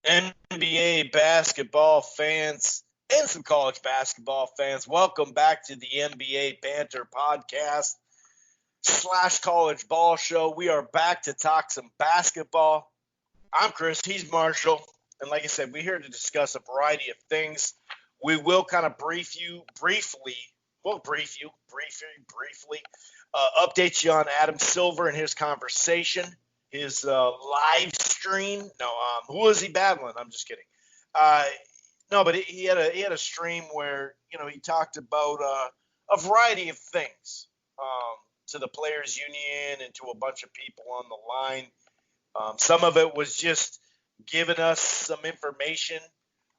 NBA basketball fans and some college basketball fans, welcome back to the NBA Banter podcast / college ball show. We are back to talk some basketball. I'm Chris, he's Marshall, and like I said, we're here to discuss a variety of things. We will kind of briefly, update you on Adam Silver and his conversation. His live stream. No, who was he battling? I'm just kidding. No, but he had a stream where he talked about a variety of things to the players' union and to a bunch of people on the line. Some of it was just giving us some information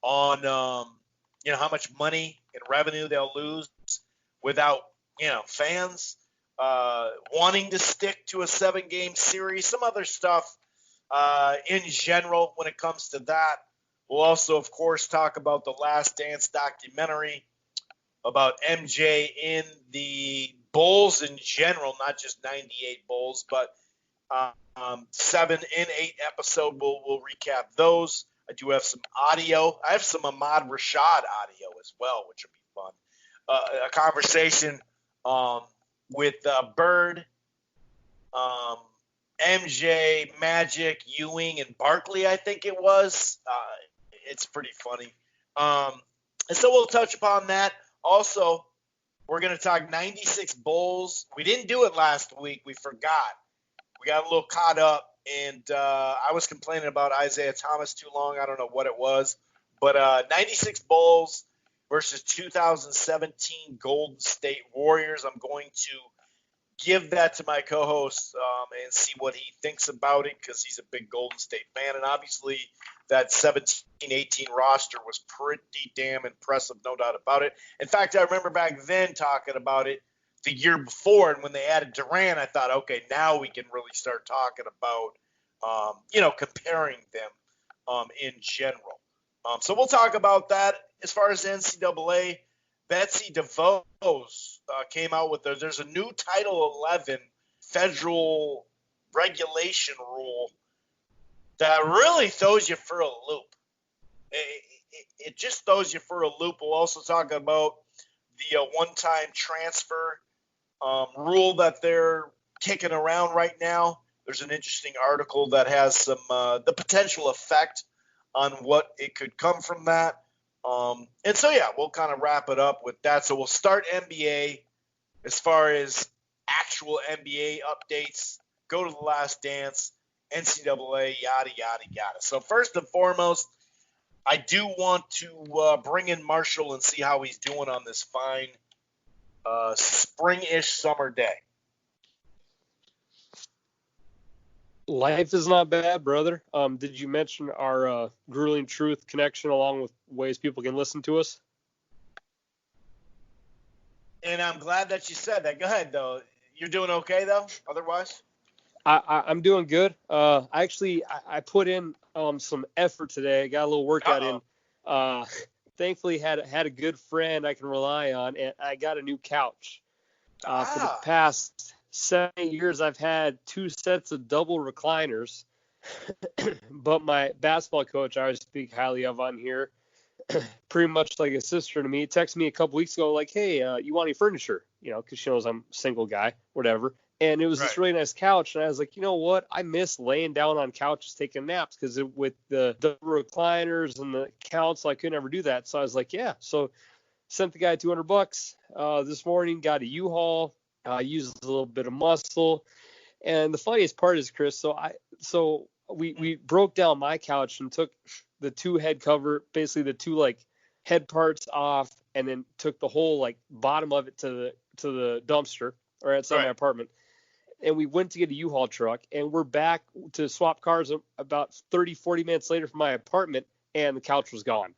on how much money and revenue they'll lose without fans. Wanting to stick to a 7-game series, some other stuff in general when it comes to that. We'll also, of course, talk about the Last Dance documentary, about MJ in the Bulls in general, not just 98 Bulls, but 7 and 8 episode. We'll recap those. I do have some audio. I have some Ahmad Rashad audio as well, which will be fun. A conversation with Bird, MJ, Magic, Ewing, and Barkley, I think it was. It's pretty funny. And so we'll touch upon that. Also, we're going to talk 96 Bulls. We didn't do it last week. We forgot. We got a little caught up, and I was complaining about Isaiah Thomas too long. I don't know what it was. But 96 Bulls versus 2017 Golden State Warriors. I'm going to give that to my co-host and see what he thinks about it because he's a big Golden State fan. And obviously that 17-18 roster was pretty damn impressive, no doubt about it. In fact, I remember back then talking about it the year before, and when they added Durant, I thought, okay, now we can really start talking about, comparing them in general. So we'll talk about that. As far as NCAA, Betsy DeVos came out with there's a new Title 11 federal regulation rule that really throws you for a loop. It just throws you for a loop. We'll also talk about the one-time transfer rule that they're kicking around right now. There's an interesting article that has some the potential effect on what it could come from that. And so, yeah, we'll kind of wrap it up with that. So we'll start NBA as far as actual NBA updates, go to the Last Dance, NCAA, yada, yada, yada. So first and foremost, I do want to bring in Marshall and see how he's doing on this fine spring-ish summer day. Life is not bad, brother. Did you mention our Grueling Truth connection along with ways people can listen to us? And I'm glad that you said that. Go ahead, though. You're doing okay, though, otherwise? I'm doing good. I put in some effort today. I got a little workout in. Thankfully, had a good friend I can rely on, and I got a new couch. For the past 7 years, I've had 2 sets of double recliners, but my basketball coach I always speak highly of on here, pretty much like a sister to me, texted me a couple weeks ago like, hey, you want any furniture? Because she knows I'm a single guy, whatever. And it was this really nice couch, and I was like, you know what? I miss laying down on couches taking naps because with the double recliners and the couch, I could never do that. So I was like, yeah. So sent the guy $200 this morning, got a U-Haul. Used a little bit of muscle, and the funniest part is, Chris. So we broke down my couch and took the 2 head cover, basically the 2 head parts off, and then took the whole bottom of it to the dumpster or outside my apartment. And we went to get a U-Haul truck, and we're back to swap cars about 30-40 minutes later from my apartment, and the couch was gone.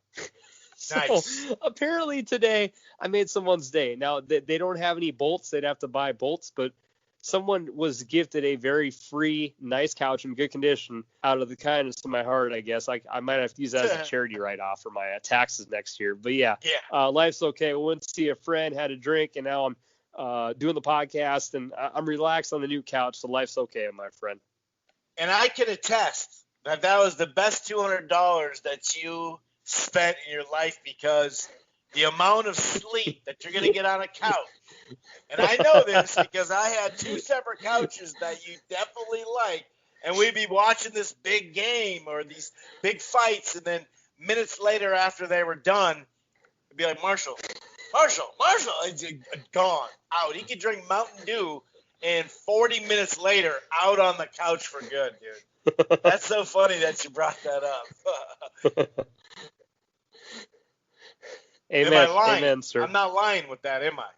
Nice. So apparently today I made someone's day. Now they don't have any bolts. They'd have to buy bolts, but someone was gifted a very free, nice couch in good condition out of the kindness of my heart, I guess. I might have to use that as a charity write-off for my taxes next year. But yeah. Life's okay. We went to see a friend, had a drink, and now I'm doing the podcast, and I'm relaxed on the new couch, so life's okay, my friend. And I can attest that was the best $200 that you spent in your life because the amount of sleep that you're going to get on a couch. And I know this because I had two separate couches that you definitely like, and we'd be watching this big game or these big fights, and then minutes later after they were done, it'd be like, Marshall, it's gone, out. He could drink Mountain Dew, and 40 minutes later, out on the couch for good, dude. That's so funny that you brought that up. Amen. Am I lying? Amen, sir. I'm not lying with that, am I?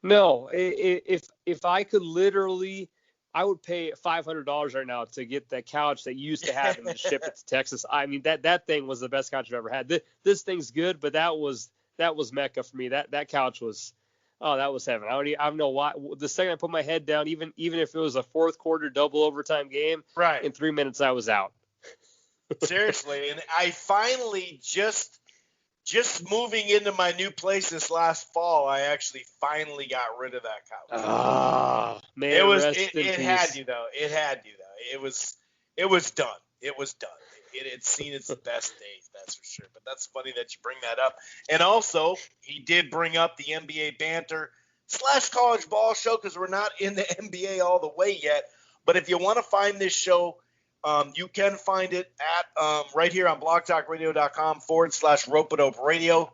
No, if I could literally, I would pay $500 right now to get that couch that you used to have and ship it to Texas. I mean, that thing was the best couch I've ever had. This thing's good, but that was Mecca for me. That couch was, that was heaven. I don't know why. The second I put my head down, even if it was a fourth quarter double overtime game, right, in 3 minutes I was out. Seriously, and I finally just moving into my new place this last fall, I actually finally got rid of that couch. Ah, man, it had you though. It had you though. It was done. It was done. It had seen its best days, that's for sure. But that's funny that you bring that up. And also, he did bring up the NBA Banter / college ball show because we're not in the NBA all the way yet. But if you want to find this show, you can find it at right here on blogtalkradio.com / Rope-A-Dope Radio.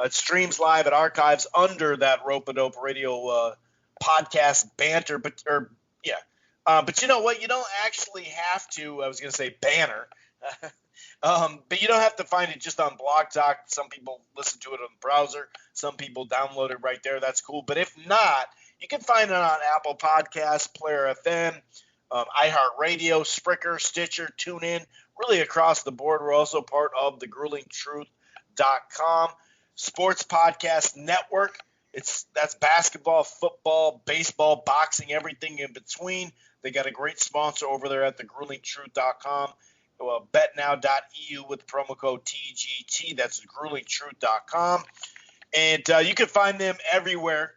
It streams live at archives under that Rope-A-Dope Radio podcast Banter. But you know what? You don't actually have to. I was going to say banner. But you don't have to find it just on Blog Talk. Some people listen to it on the browser. Some people download it right there. That's cool. But if not, you can find it on Apple Podcasts, Player FM, iHeartRadio, Spreaker, Stitcher, TuneIn, really across the board. We're also part of the gruelingtruth.com sports podcast network. That's basketball, football, baseball, boxing, everything in between. They got a great sponsor over there at the gruelingtruth.com. betnow.eu with promo code TGT. That's gruelingtruth.com. And you can find them everywhere,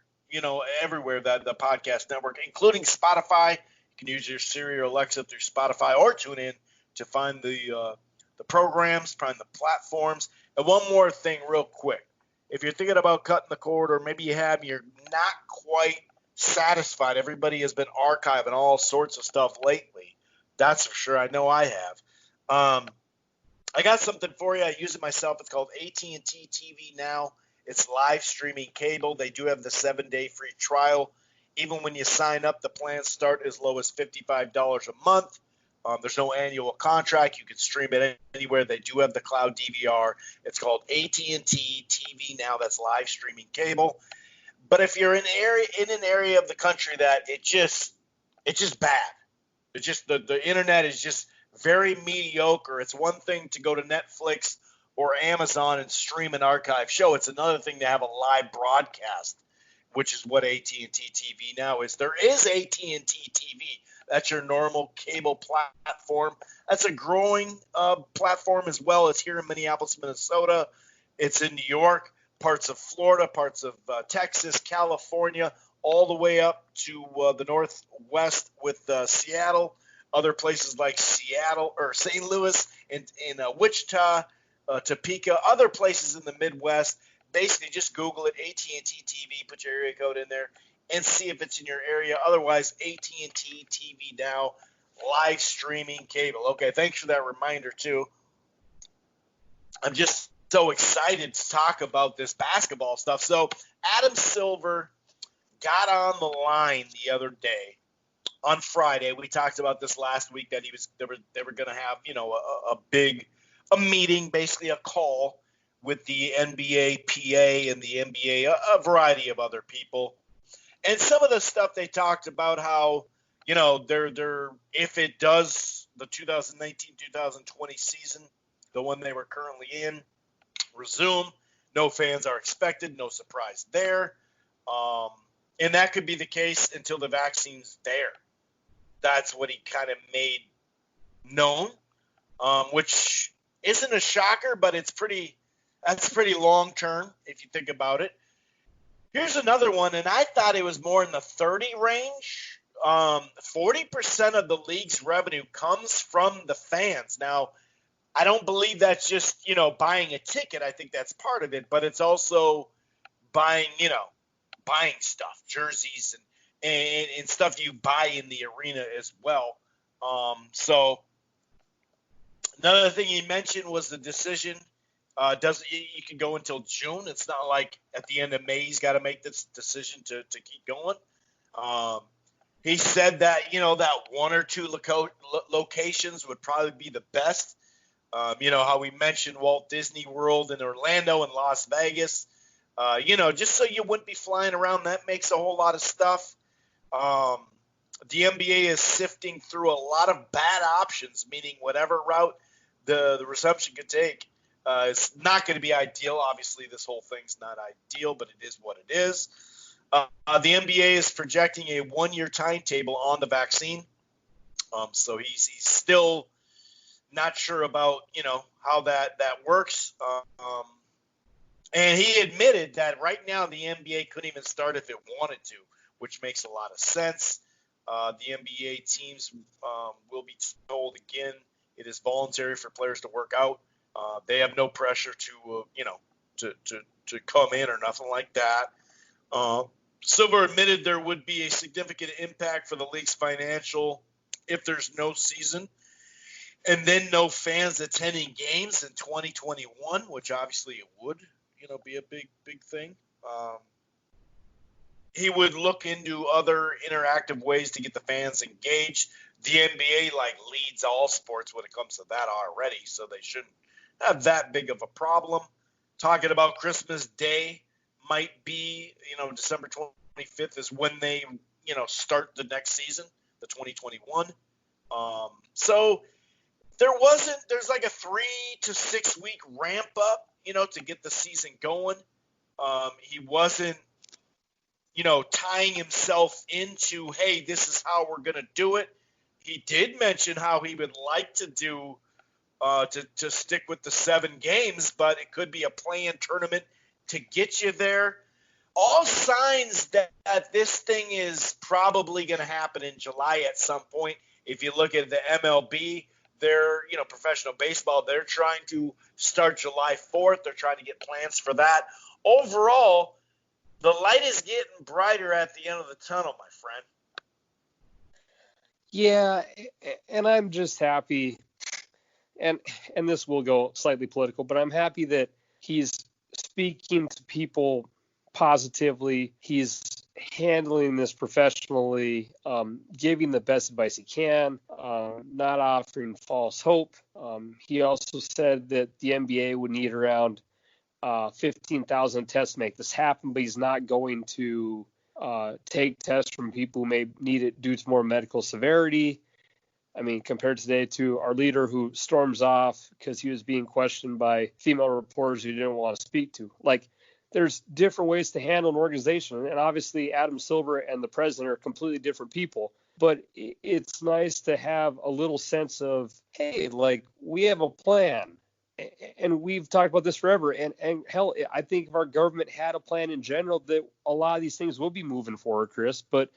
everywhere that the podcast network, including Spotify. You can use your Siri or Alexa through Spotify or TuneIn to find the programs, find the platforms. And one more thing real quick. If you're thinking about cutting the cord, or maybe you have, you're not quite satisfied. Everybody has been archiving all sorts of stuff lately. That's for sure. I know I have. I got something for you. I use it myself. It's called AT&T TV Now. It's live streaming cable. They do have the 7-day free trial. Even when you sign up, the plans start as low as $55 a month. There's no annual contract. You can stream it anywhere. They do have the cloud DVR. It's called AT&T TV Now. That's live streaming cable. But if you're in an area of the country that it's just bad. It's just the internet is just very mediocre. It's one thing to go to Netflix or Amazon and stream an archive show. It's another thing to have a live broadcast, which is what AT&T TV Now is. There is AT&T TV. That's your normal cable platform. That's a growing platform as well. It's here in Minneapolis, Minnesota. It's in New York, parts of Florida, parts of Texas, California, all the way up to the northwest with Seattle. Other places like Seattle or St. Louis and Wichita, Topeka, other places in the Midwest. Basically, just Google it, AT&T TV, put your area code in there, and see if it's in your area. Otherwise, AT&T TV Now, live streaming cable. Okay, thanks for that reminder, too. I'm just so excited to talk about this basketball stuff. So Adam Silver got on the line the other day. On Friday, we talked about this last week that they were going to have, a meeting, basically a call with the NBA PA and the NBA, a variety of other people. And some of the stuff they talked about how, they're if it does the 2019-2020 season, the one they were currently in, resume, no fans are expected, no surprise there. And that could be the case until the vaccine's there. That's what he kind of made known, which isn't a shocker, but that's pretty long term if you think about it. Here's another one, and I thought it was more in the 30 range. 40% of the league's revenue comes from the fans. Now, I don't believe that's just, buying a ticket. I think that's part of it, but it's also buying, buying stuff, jerseys and stuff you buy in the arena as well. So another thing he mentioned was the decision. Doesn't you can go until June. It's not like at the end of May he's got to make this decision to keep going. He said that that one or two locations would probably be the best. How we mentioned Walt Disney World in Orlando and Las Vegas. Just so you wouldn't be flying around. That makes a whole lot of stuff. The NBA is sifting through a lot of bad options, meaning whatever route the reception could take. It's not going to be ideal. Obviously, this whole thing's not ideal, but it is what it is. The NBA is projecting a one-year timetable on the vaccine. So he's still not sure about, how that works. And he admitted that right now the NBA couldn't even start if it wanted to, which makes a lot of sense. The NBA teams will be told again it is voluntary for players to work out. They have no pressure to come in or nothing like that. Silver admitted there would be a significant impact for the league's financial if there's no season and then no fans attending games in 2021, which obviously it would, be a big thing. He would look into other interactive ways to get the fans engaged. The NBA leads all sports when it comes to that already, so they shouldn't have that big of a problem. Talking about Christmas Day might be, December 25th is when they, start the next season, the 2021. So there's like a 3 to 6 week ramp up, to get the season going. He wasn't, tying himself into, hey, this is how we're going to do it. He did mention how he would like to do to stick with the 7 games, but it could be a play-in tournament to get you there. All signs that this thing is probably going to happen in July at some point. If you look at the MLB, they're, professional baseball, they're trying to start July 4th. They're trying to get plans for that. Overall, the light is getting brighter at the end of the tunnel, my friend. Yeah, and I'm just happy, and this will go slightly political, but I'm happy that he's speaking to people positively. He's handling this professionally, giving the best advice he can, not offering false hope. He also said that the NBA would need around 15,000 tests to make this happen, but he's not going to take tests from people who may need it due to more medical severity. I mean, compared today to our leader who storms off because he was being questioned by female reporters who didn't want to speak to. There's different ways to handle an organization, and obviously Adam Silver and the president are completely different people. But it's nice to have a little sense of, hey, we have a plan. And we've talked about this forever. And hell, I think if our government had a plan in general, that a lot of these things will be moving forward, Chris. But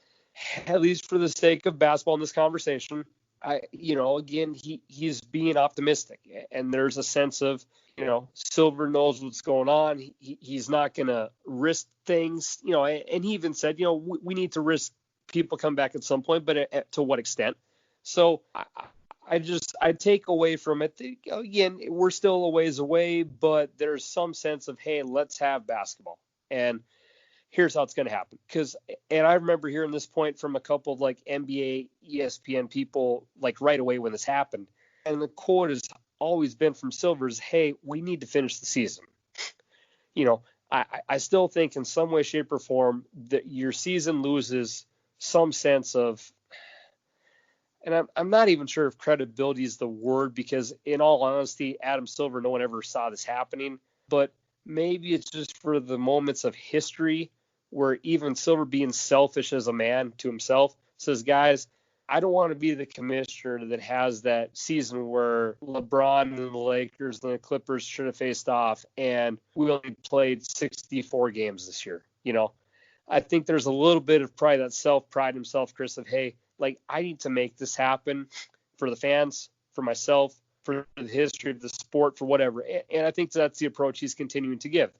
at least for the sake of basketball in this conversation, again, he's being optimistic. And there's a sense of, Silver knows what's going on. He's not going to risk things, and he even said, we need to risk people come back at some point, but to what extent? So I take away from it, again, we're still a ways away, but there's some sense of, hey, let's have basketball. And here's how it's going to happen. And I remember hearing this point from a couple of NBA, ESPN people, right away when this happened. And the quote has always been from Silver's, hey, we need to finish the season. I still think in some way, shape, or form that your season loses some sense of, and I'm not even sure if credibility is the word, because in all honesty, Adam Silver, no one ever saw this happening, but maybe it's just for the moments of history where even Silver, being selfish as a man to himself, says, guys, I don't want to be the commissioner that has that season where LeBron and the Lakers and the Clippers should have faced off and we only played 64 games this year. I think there's a little bit of pride, that self-pride himself, Chris, of, hey, I need to make this happen for the fans, for myself, for the history of the sport, for whatever. And I think that's the approach he's continuing to give.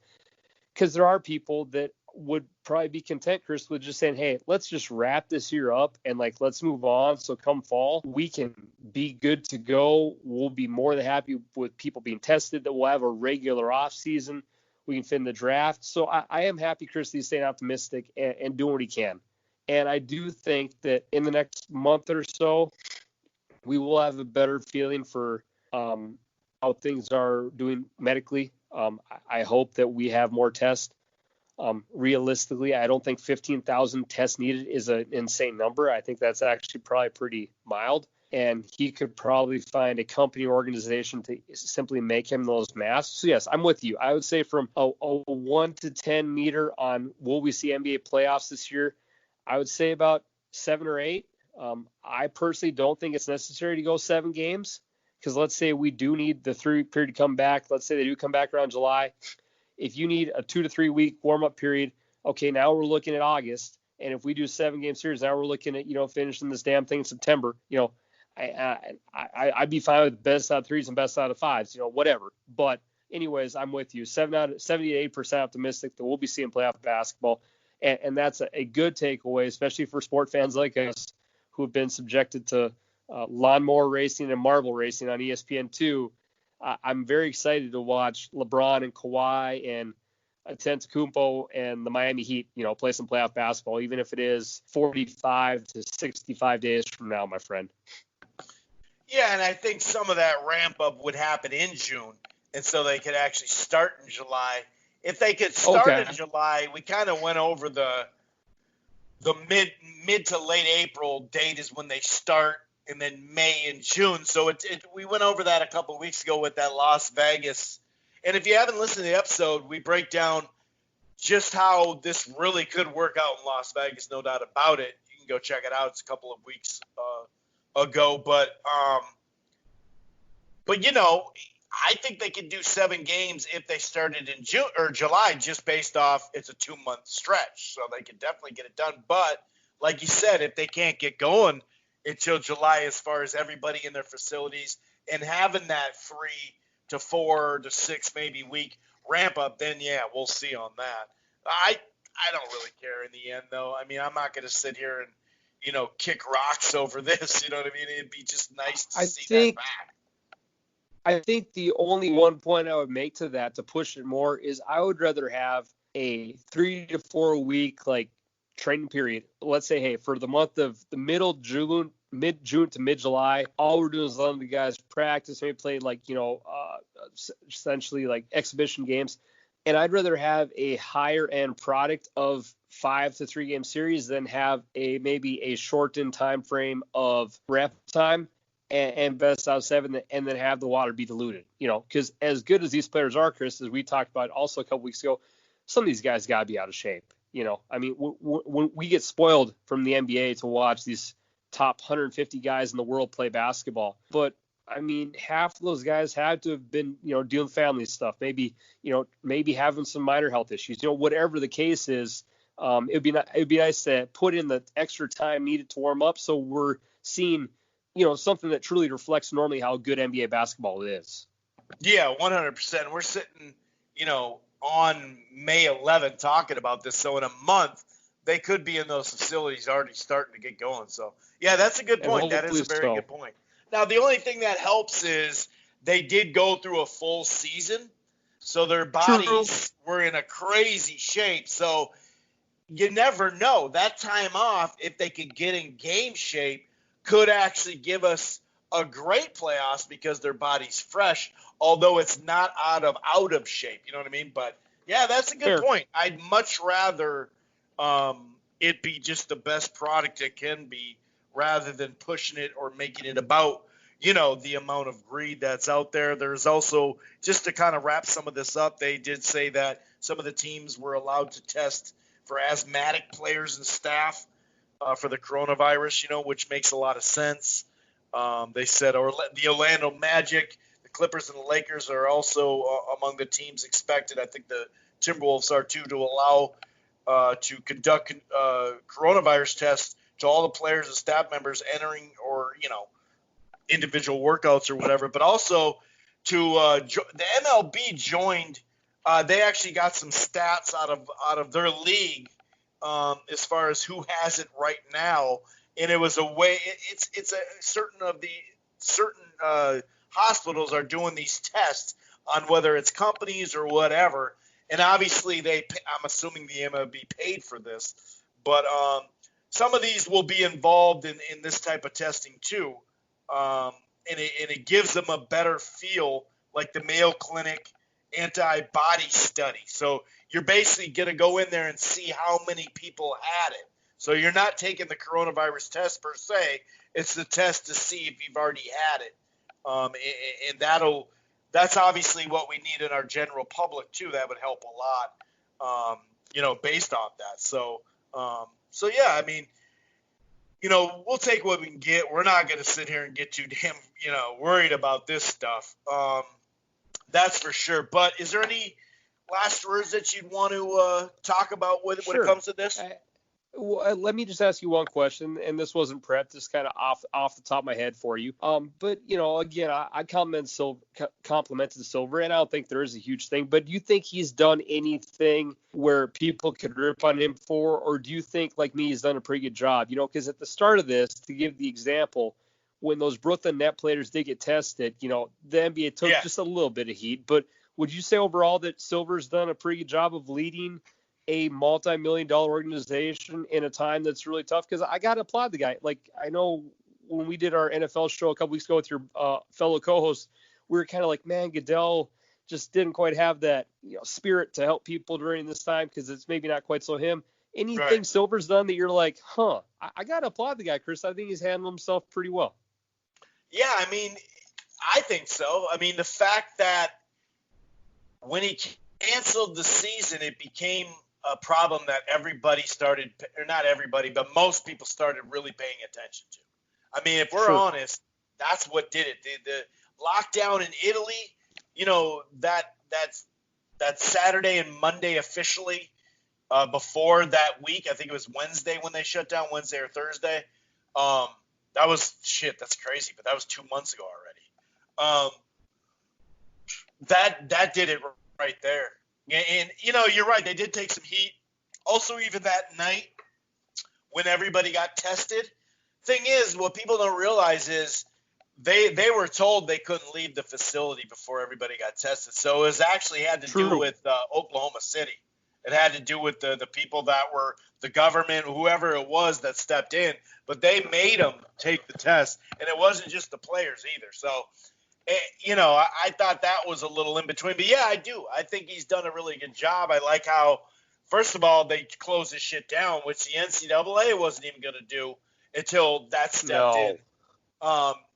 Because there are people that would probably be content, Chris, with just saying, hey, let's just wrap this year up and let's move on. So come fall, we can be good to go. We'll be more than happy with people being tested, that we'll have a regular off season. We can fit in the draft. So I am happy Chris is staying optimistic and doing what he can. And I do think that in the next month or so, we will have a better feeling for how things are doing medically. I hope that we have more tests. Realistically, I don't think 15,000 tests needed is an insane number. I think that's actually probably pretty mild. And he could probably find a company or organization to simply make him those masks. So, yes, I'm with you. I would say from a 1 to 10 meter on will we see NBA playoffs this year, I would say about 7 or 8. I personally don't think it's necessary to go 7 games because let's say we do need the 3 period to come back. Let's say they do come back around July. If you need a 2 to 3 week warm-up period, okay, now we're looking at August. And if we do 7-game series, now we're looking at, finishing this damn thing in September. I'd be fine with best out of 3s and best out of 5s, whatever. But anyways, I'm with you. 78% optimistic that we'll be seeing playoff basketball. And that's a good takeaway, especially for sport fans like us who have been subjected to lawnmower racing and marble racing on ESPN2. I'm very excited to watch LeBron and Kawhi and Antetokounmpo and the Miami Heat, play some playoff basketball, even if it is 45 to 65 days from now, my friend. Yeah, and I think some of that ramp up would happen in June, and so they could actually start in July. If they could start in July, we kind of went over the mid to late April date is when they start, and then May and June. So we went over that a couple of weeks ago with that Las Vegas. And if you haven't listened to the episode, we break down just how this really could work out in Las Vegas, no doubt about it. You can go check it out. It's a couple of weeks ago. But I think they could do 7 games if they started in June or July, just based off it's a 2-month stretch. So they could definitely get it done. But like you said, if they can't get going until July as far as everybody in their facilities and having that 3 to 4 to 6 maybe week ramp up, then yeah, we'll see on that. I don't really care in the end though. I mean, I'm not going to sit here and kick rocks over this. You know what I mean? It'd be just nice to see that back. I think the only one point I would make to that to push it more is I would rather have a 3 to 4 week training period. Let's say, hey, for the month of the mid-June to mid-July, all we're doing is letting the guys practice, maybe play essentially exhibition games. And I'd rather have a higher end product of 5 to 3 game series than have maybe a shortened time frame of ramp time and best out of 7 and then have the water be diluted, because as good as these players are, Chris, as we talked about also a couple weeks ago, some of these guys got to be out of shape. I mean, when we get spoiled from the NBA to watch these top 150 guys in the world play basketball, but I mean, half of those guys had to have been, dealing family stuff, maybe having some minor health issues, whatever the case is. It'd be nice to put in the extra time needed to warm up, so we're seeing, something that truly reflects normally how good NBA basketball is. Yeah, 100%. We're sitting, on May 11th talking about this. So in a month, they could be in those facilities already starting to get going. So, yeah, that's a good point. That is a very good point. Now, the only thing that helps is they did go through a full season, so their bodies were in a crazy shape. So you never know. That time off, if they could get in game shape, could actually give us a great playoffs because their body's fresh, although it's not out of shape. You know what I mean? But, yeah, that's a good point. I'd much rather it be just the best product it can be rather than pushing it or making it about, the amount of greed that's out there. There's also, just to kind of wrap some of this up, they did say that some of the teams were allowed to test for asthmatic players and staff for the coronavirus, which makes a lot of sense. They said the Orlando Magic, the Clippers, and the Lakers are also among the teams expected. I think the Timberwolves are too, to allow to conduct coronavirus tests to all the players and staff members entering or, individual workouts or whatever, but also to the MLB joined. They actually got some stats out of their league as far as who has it right now, and it was a way. It's a certain hospitals are doing these tests on whether it's companies or whatever, and obviously I'm assuming the MLB paid for this, but some of these will be involved in this type of testing too, and it gives them a better feel, like the Mayo Clinic antibody study. So you're basically going to go in there and see how many people had it. So you're not taking the coronavirus test per se. It's the test to see if you've already had it. And that's obviously what we need in our general public too. That would help a lot, based off that. So yeah, I mean, we'll take what we can get. We're not going to sit here and get too damn, worried about this stuff. That's for sure. But is there any last words that you'd want to talk about when it comes to this? Let me just ask you one question, and this wasn't prepped, just kind of off the top of my head for you. But again, I complimented Silver, and I don't think there is a huge thing. But do you think he's done anything where people could rip on him for, or do you think, like me, he's done a pretty good job? Because at the start of this, to give the example, when those Brooklyn net players did get tested, the NBA took just a little bit of heat. But would you say overall that Silver's done a pretty good job of leading a multi-million-dollar organization in a time that's really tough? Because I got to applaud the guy. Like, I know when we did our NFL show a couple weeks ago with your fellow co-host, we were kind of like, man, Goodell just didn't quite have that spirit to help people during this time because it's maybe not quite so him. Anything Right. Silver's done that you're like, I got to applaud the guy, Chris. I think he's handled himself pretty well. Yeah, I mean, I think so. I mean, the fact that when he canceled the season, it became a problem that everybody started, or not everybody, but most people started really paying attention to. I mean, if we're honest, that's what did it. The lockdown in Italy, that Saturday and Monday officially, before that week, I think it was Wednesday when they shut down, Wednesday or Thursday. That was that's crazy, but that was 2 months ago already. That did it right there. And you're right. They did take some heat. Also, even that night when everybody got tested, thing is, what people don't realize is they were told they couldn't leave the facility before everybody got tested. So it was actually had to do with Oklahoma City. It had to do with the people that were the government, whoever it was that stepped in. But they made them take the test, and it wasn't just the players either. So I thought that was a little in between. But, yeah, I do. I think he's done a really good job. I like how, first of all, they closed this shit down, which the NCAA wasn't even going to do until that stepped in.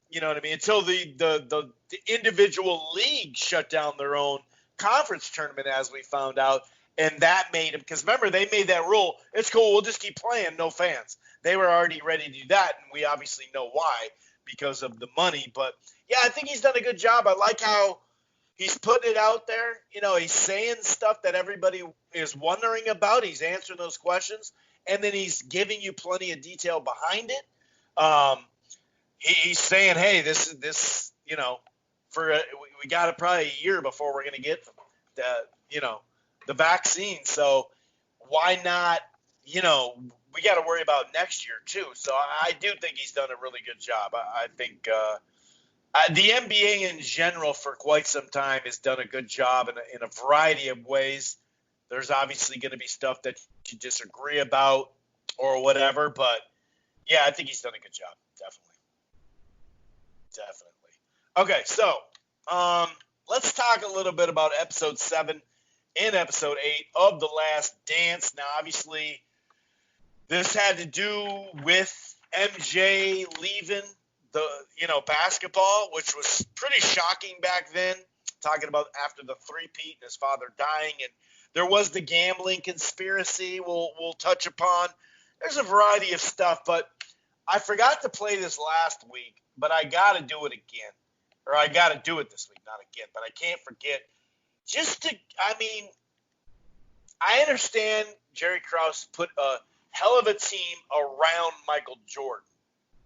You know what I mean? Until the individual league shut down their own conference tournament, as we found out. And that made them – because, remember, they made that rule. It's cool. We'll just keep playing, no fans. They were already ready to do that, and we obviously know why because of the money. But, yeah, I think he's done a good job. I like how he's putting it out there. He's saying stuff that everybody is wondering about. He's answering those questions, and then he's giving you plenty of detail behind it. He's saying, hey, this we got it probably a year before we're going to get the vaccine. So why not, we got to worry about next year too. So I do think he's done a really good job. I think the NBA in general for quite some time has done a good job in a variety of ways. There's obviously going to be stuff that you disagree about or whatever, but yeah, I think he's done a good job. Definitely. Okay, so let's talk a little bit about episode 7 and episode 8 of The Last Dance. Now, obviously, this had to do with MJ leaving the basketball, which was pretty shocking back then, talking about after the three-peat and his father dying. And there was the gambling conspiracy we'll touch upon. There's a variety of stuff, but I forgot to play this last week, but I got to do it again. Or I got to do it this week, not again, but I can't forget. I understand Jerry Krause put a hell of a team around Michael Jordan.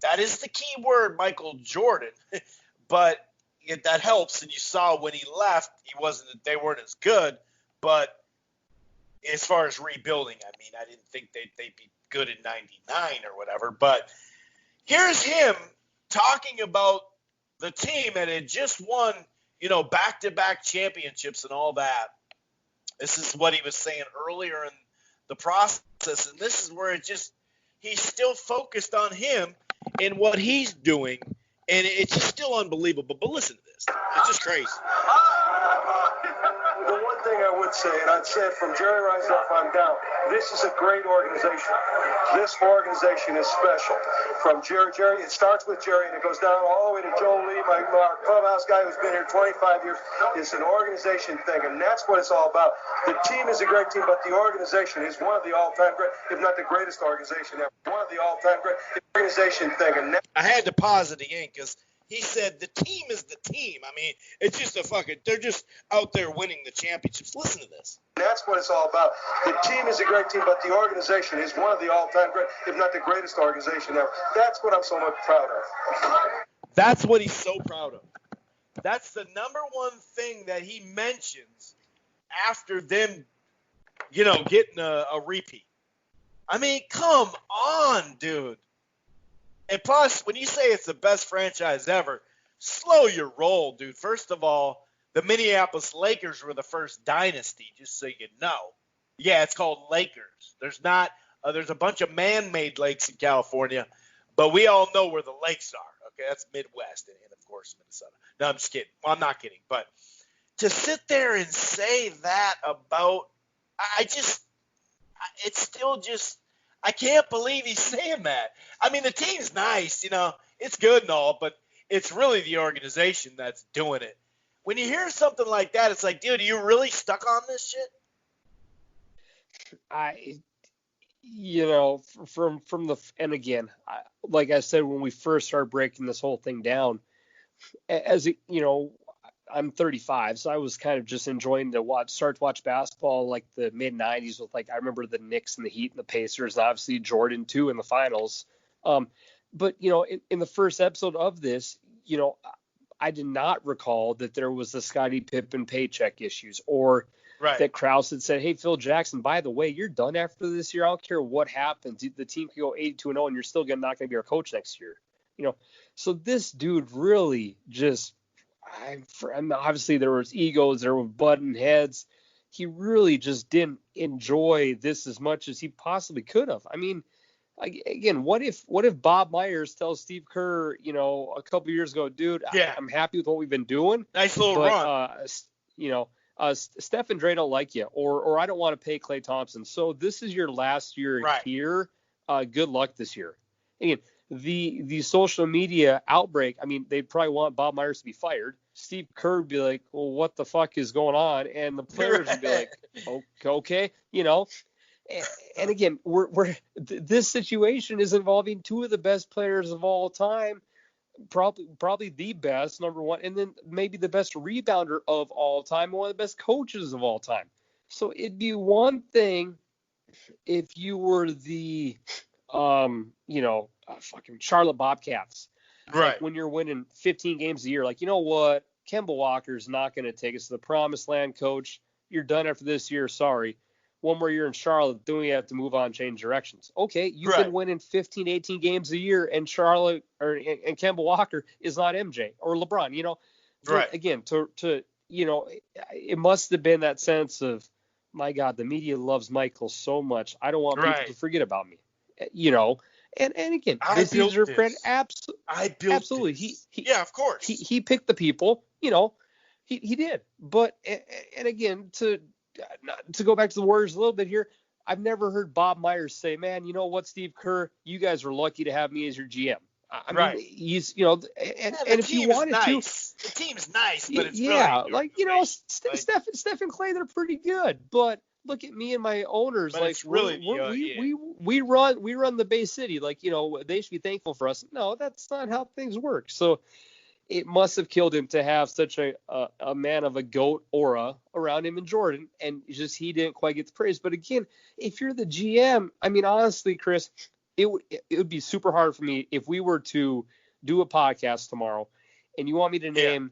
That is the key word, Michael Jordan. But that helps, and you saw when he left, they weren't as good. But as far as rebuilding, I mean, I didn't think they'd be good in '99 or whatever. But here's him talking about the team that had just won, back-to-back championships and all that. This is what he was saying earlier in the process, and this is where he's still focused on him and what he's doing, and it's just still unbelievable. But listen to this. It's just crazy. The one thing I would say, and I'd say it from Jerry Reinsdorf on down, this is a great organization. This organization is special. From Jerry, it starts with Jerry, and it goes down all the way to Joe Lee, our clubhouse guy who's been here 25 years. It's an organization thing, and that's what it's all about. The team is a great team, but the organization is one of the all-time great, if not the greatest organization ever. One of the all-time great organization thing. And I had to pause it again because he said the team is the team. I mean, it's just they're just out there winning the championships. Listen to this. That's what it's all about. The team is a great team, but the organization is one of the all-time great, if not the greatest organization ever. That's what I'm so much proud of. That's what he's so proud of. That's the number one thing that he mentions after them, getting a repeat. I mean, come on, dude. And plus, when you say it's the best franchise ever, slow your roll, dude. First of all, the Minneapolis Lakers were the first dynasty, just so you know. Yeah, it's called Lakers. There's a bunch of man-made lakes in California, but we all know where the lakes are. Okay, that's Midwest and of course, Minnesota. No, I'm just kidding. Well, I'm not kidding. But to sit there and say that about it's still just – I can't believe he's saying that. I mean, the team's nice, it's good and all, but it's really the organization that's doing it. When you hear something like that, it's like, dude, are you really stuck on this shit? And again, like I said, when we first started breaking this whole thing down, I'm 35, so I was kind of just enjoying to watch basketball like the mid 90s with I remember the Knicks and the Heat and the Pacers, and obviously Jordan too in the finals. But in the first episode of this, I did not recall that there was the Scottie Pippen paycheck issues or that Krause had said, hey, Phil Jackson, by the way, you're done after this year. I don't care what happens. The team can go 82-0 and you're still not going to be our coach next year. So this dude really just obviously there was egos, there were button heads. He really just didn't enjoy this as much as he possibly could have. I mean, again, what if Bob Myers tells Steve Kerr, a couple years ago, dude, I'm happy with what we've been doing. Nice little run. Steph and Dre don't like you, or I don't want to pay Klay Thompson. So this is your last year here. Good luck this year. Again, the social media outbreak, I mean, they'd probably want Bob Myers to be fired. Steve Kerr would be like, well, what the fuck is going on? And the players would be like, okay, And again, this situation is involving two of the best players of all time, probably the best, number one, and then maybe the best rebounder of all time, one of the best coaches of all time. So it'd be one thing if you were the fucking Charlotte Bobcats. Right. When you're winning 15 games a year, you know what? Kemba Walker's not going to take us to the promised land, coach. You're done after this year. Sorry. One more year in Charlotte, then we have to move on, change directions. Okay, you've been winning 15, 18 games a year, and Charlotte and Kemba Walker is not MJ or LeBron. Right. Again, it must have been that sense of, my God, the media loves Michael so much. I don't want people to forget about me. And again, this is your friend. Absolutely. He of course. He picked the people. He did. But and again, to go back to the Warriors a little bit here, I've never heard Bob Myers say, "Man, you know what, Steve Kerr, you guys were lucky to have me as your GM." I mean, he's and if you wanted to, the team's nice, but it's Steph and Klay, they're pretty good, but. Look at me and my owners. But we run the Bay City. They should be thankful for us. No, that's not how things work. So it must have killed him to have such a man of a GOAT aura around him in Jordan, and just he didn't quite get the praise. But again, if you're the GM, I mean, honestly, Chris, it would be super hard for me if we were to do a podcast tomorrow and you want me to name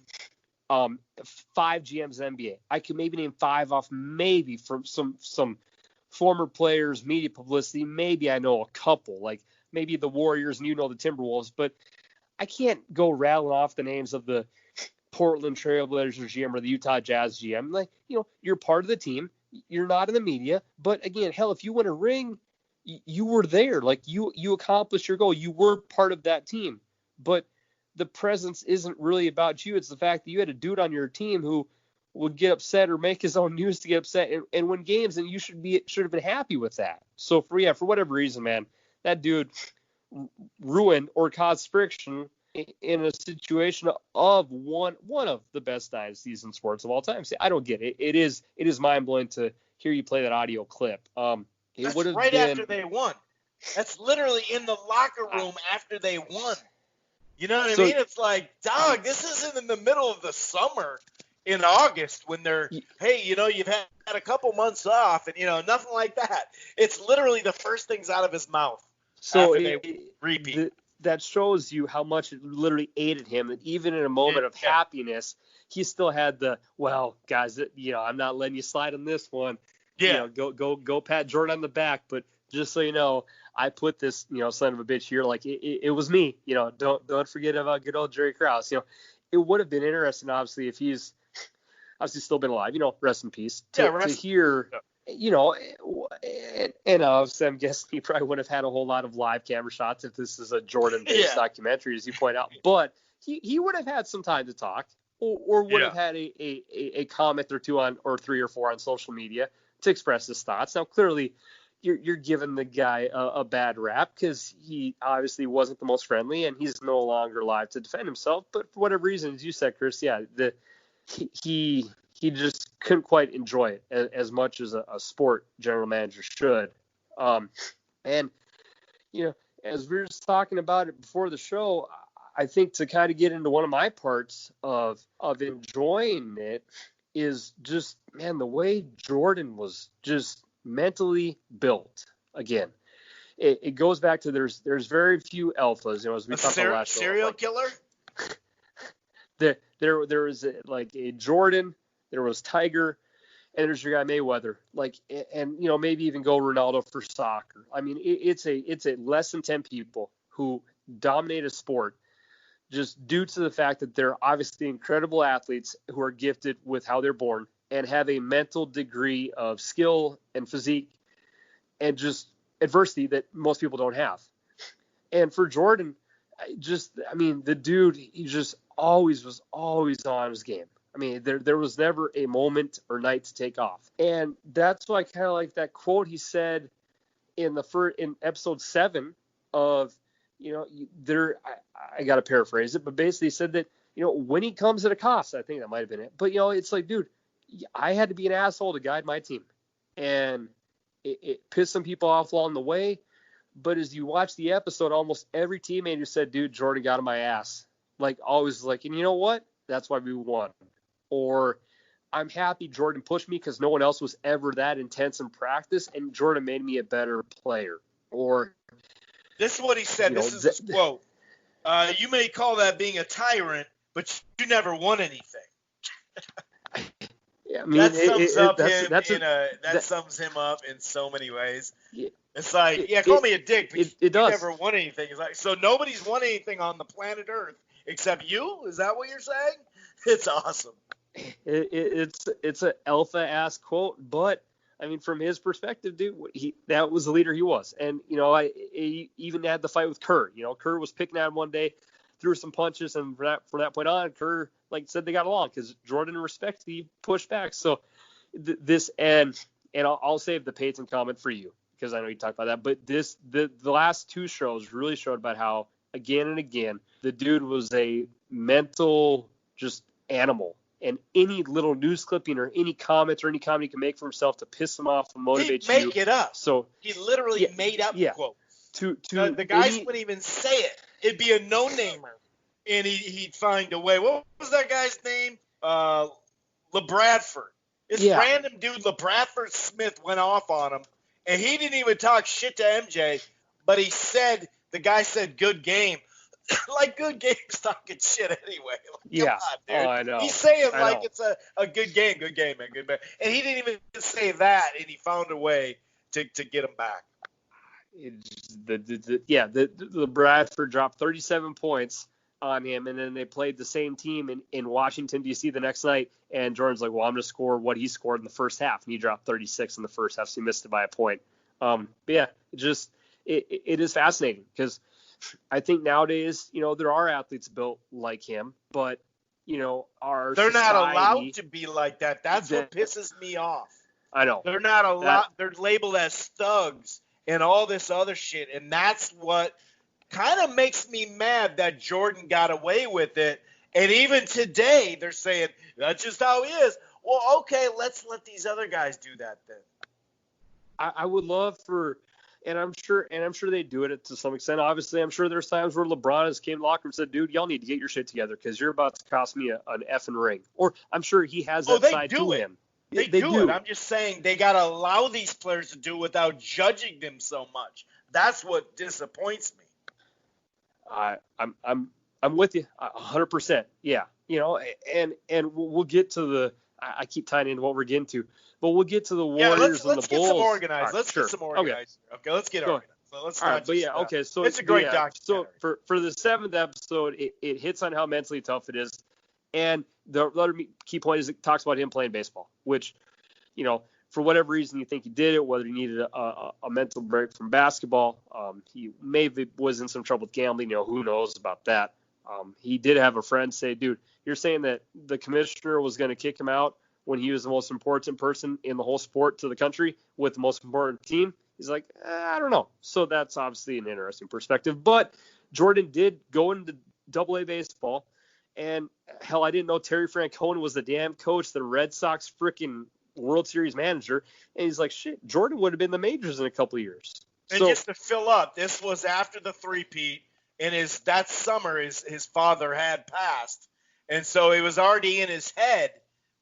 5 GMs in the NBA. I could maybe name 5 off maybe from some former players, media publicity. Maybe I know a couple, like maybe the Warriors and the Timberwolves, but I can't go rattling off the names of the Portland Trailblazers GM or the Utah Jazz GM. Like, you're part of the team. You're not in the media. But again, hell, if you win a ring, you were there. Like, you accomplished your goal. You were part of that team. But the presence isn't really about you. It's the fact that you had a dude on your team who would get upset or make his own news to get upset and win games, and you should have been happy with that. So for whatever reason, man, that dude ruined or caused friction in a situation of one of the best dynasties in sports of all time. See, I don't get it. It is mind blowing to hear you play that audio clip. That's right after they won. That's literally in the locker room after they won. You know what I mean? It's like, dog, this isn't in the middle of the summer in August when they're, hey, you've had a couple months off and, nothing like that. It's literally the first things out of his mouth. So repeat. That shows you how much it literally aided him. That even in a moment of happiness, he still had well, guys, I'm not letting you slide on this one. Yeah. Go pat Jordan on the back. But just so you know, I put this, son of a bitch here. Like it was me. Don't forget about good old Jerry Krause. It would have been interesting, obviously, if he's obviously still been alive. Rest in peace. To hear. And obviously I'm guessing he probably wouldn't have had a whole lot of live camera shots if this is a Jordan-based documentary, as you point out. But he would have had some time to talk, or would have had a comment or two or 3 or 4 on social media to express his thoughts. Now, clearly, you're giving the guy a bad rap because he obviously wasn't the most friendly, and he's no longer alive to defend himself. But for whatever reason, as you said, Chris, he just couldn't quite enjoy it as much as a sport general manager should. And, as we were just talking about it before the show, I think to kind of get into one of my parts of enjoying it is just, man, the way Jordan was just mentally built. Again, it goes back to there's very few alphas, as we talked about last show. Serial killer? There was a Jordan, there was Tiger, and there's your guy Mayweather. And maybe even go Ronaldo for soccer. I mean, it's a less than 10 people who dominate a sport just due to the fact that they're obviously incredible athletes who are gifted with how they're born and have a mental degree of skill and physique and just adversity that most people don't have. And for Jordan, the dude, he just was always on his game. I mean, there was never a moment or night to take off. And that's why I kind of like that quote he said in episode 7 of, I got to paraphrase it, but basically he said that, when he comes at a cost, I think that might have been it. But, it's like, dude, I had to be an asshole to guide my team. And it pissed some people off along the way. But as you watch the episode, almost every teammate who said, dude, Jordan got on my ass. Always and you know what? That's why we won. Or I'm happy Jordan pushed me because no one else was ever that intense in practice, and Jordan made me a better player. Or this is what he said. This is his quote. You may call that being a tyrant, but you never won anything. That sums him up in so many ways. It's like, call me a dick, but you never won anything. It's like, so nobody's won anything on the planet Earth except you? Is that what you're saying? It's awesome. It's an alpha-ass quote, but I mean, from his perspective, dude, that was the leader he was. And, he even had the fight with Kerr. Kerr was picking at him one day, threw some punches, and from that point on, Kerr, said they got along because Jordan respected, he pushed back. So I'll save the Payton comment for you because I know you talked about that. But the last 2 shows really showed about how, again and again, the dude was a mental just animal. And any little news clipping or any comment or any comment he can make for himself to piss him off and motivate you. He'd make it up. So he literally made up quotes. The guys wouldn't even say it. It'd be a no-namer, and he'd find a way. What was that guy's name? LeBradford. This random dude, LeBradford Smith, went off on him, and he didn't even talk shit to MJ. but the guy said good game. Like, good game's talking shit anyway. Like, Yeah. come on, dude. Oh, I know. He's saying I like know. it's a good game, man, good man. And he didn't even say that, and he found a way to get him back. The Bradford dropped 37 points on him, and then they played the same team in Washington, D.C. the next night, and Jordan's like, well, I'm going to score what he scored in the first half, and he dropped 36 in the first half, so he missed it by a point. But yeah, it is fascinating because I think nowadays, there are athletes built like him, but, they're not allowed to be like that. That's what pisses me off. I know. They're not allowed. They're labeled as thugs and all this other shit, and that's what kind of makes me mad that Jordan got away with it. And even today, they're saying that's just how he is. Well, okay, let's let these other guys do that then. I would love for, and I'm sure they do it to some extent. Obviously, I'm sure there's times where LeBron has came to the locker room and said, dude, y'all need to get your shit together because you're about to cost me an effing ring. Or I'm sure he has that side to him. They do it. I'm just saying they got to allow these players to do it without judging them so much. That's what disappoints me. I'm with you 100%. Yeah. And we'll get to I keep tying into what we're getting to, but we'll get to the Warriors and the Bulls. Let's get some organized. Let's get some organized. Okay, let's get organized. So let's start. Okay. So it's a great documentary. So for the 7th episode, it hits on how mentally tough it is. And the other key point is it talks about him playing baseball, which, for whatever reason you think he did it, whether he needed a mental break from basketball, he maybe was in some trouble with gambling, who knows about that. He did have a friend say, dude, you're saying that the commissioner was going to kick him out when he was the most important person in the whole sport to the country with the most important team? He's like, I don't know. So that's obviously an interesting perspective. But Jordan did go into AA baseball. And hell, I didn't know Terry Francona was the damn coach, the Red Sox freaking World Series manager. And he's like, shit, Jordan would have been the majors in a couple of years. And just to fill up, this was after the three-peat, and that summer his father had passed. And so it was already in his head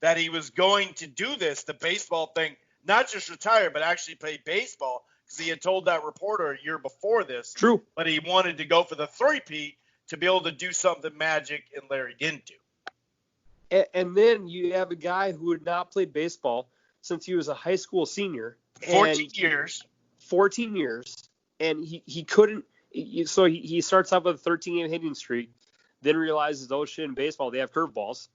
that he was going to do this, the baseball thing, not just retire, but actually play baseball, because he had told that reporter a year before this. True. But he wanted to go for the three-peat to be able to do something Magic and Larry didn't do. And then you have a guy who had not played baseball since he was a high school senior. 14 years. 14 years. And he couldn't. So he starts off with a 13-game hitting streak, then realizes, oh, shit, in baseball, they have curveballs.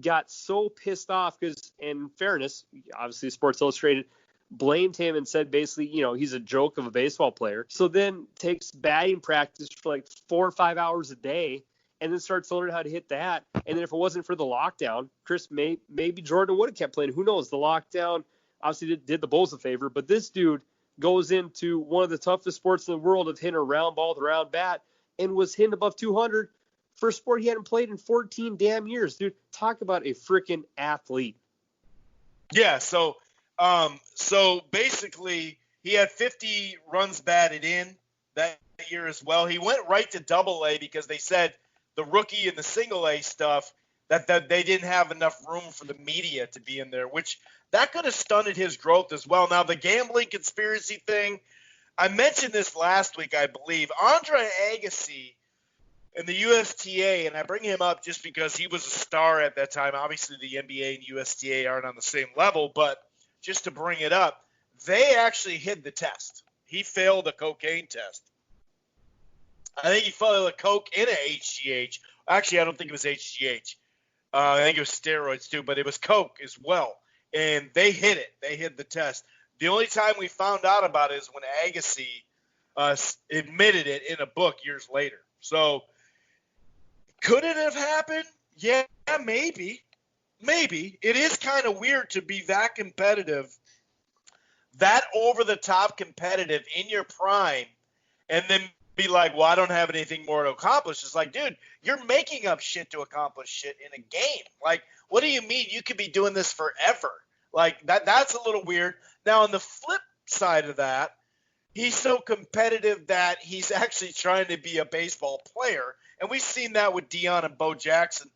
Got so pissed off because, in fairness, obviously Sports Illustrated blamed him and said basically, he's a joke of a baseball player. So then takes batting practice for like 4 or 5 hours a day and then starts learning how to hit that. And then if it wasn't for the lockdown, Chris, maybe Jordan would have kept playing. Who knows? The lockdown obviously did the Bulls a favor, but this dude goes into one of the toughest sports in the world of hitting a round ball with a round bat and was hitting above 200 for a sport he hadn't played in 14 damn years. Dude, talk about a freaking athlete. Yeah, so basically he had 50 runs batted in that year as well. He went right to AA because they said the rookie and the single A stuff that they didn't have enough room for the media to be in there, which that could have stunted his growth as well. Now, the gambling conspiracy thing, I mentioned this last week, I believe. Andre Agassi in the USTA, and I bring him up just because he was a star at that time. Obviously, the NBA and USTA aren't on the same level, but just to bring it up, they actually hid the test. He failed a cocaine test. I think he failed a coke and a HGH. Actually, I don't think it was HGH. I think it was steroids too, but it was coke as well. And they hid it. They hid the test. The only time we found out about it is when Agassi admitted it in a book years later. So could it have happened? Yeah, maybe. Maybe. It is kind of weird to be that competitive, that over-the-top competitive in your prime, and then be like, well, I don't have anything more to accomplish. It's like, dude, you're making up shit to accomplish shit in a game. Like, what do you mean? You could be doing this forever. Like, that's a little weird. Now, on the flip side of that, he's so competitive that he's actually trying to be a baseball player. And we've seen that with Deion and Bo Jackson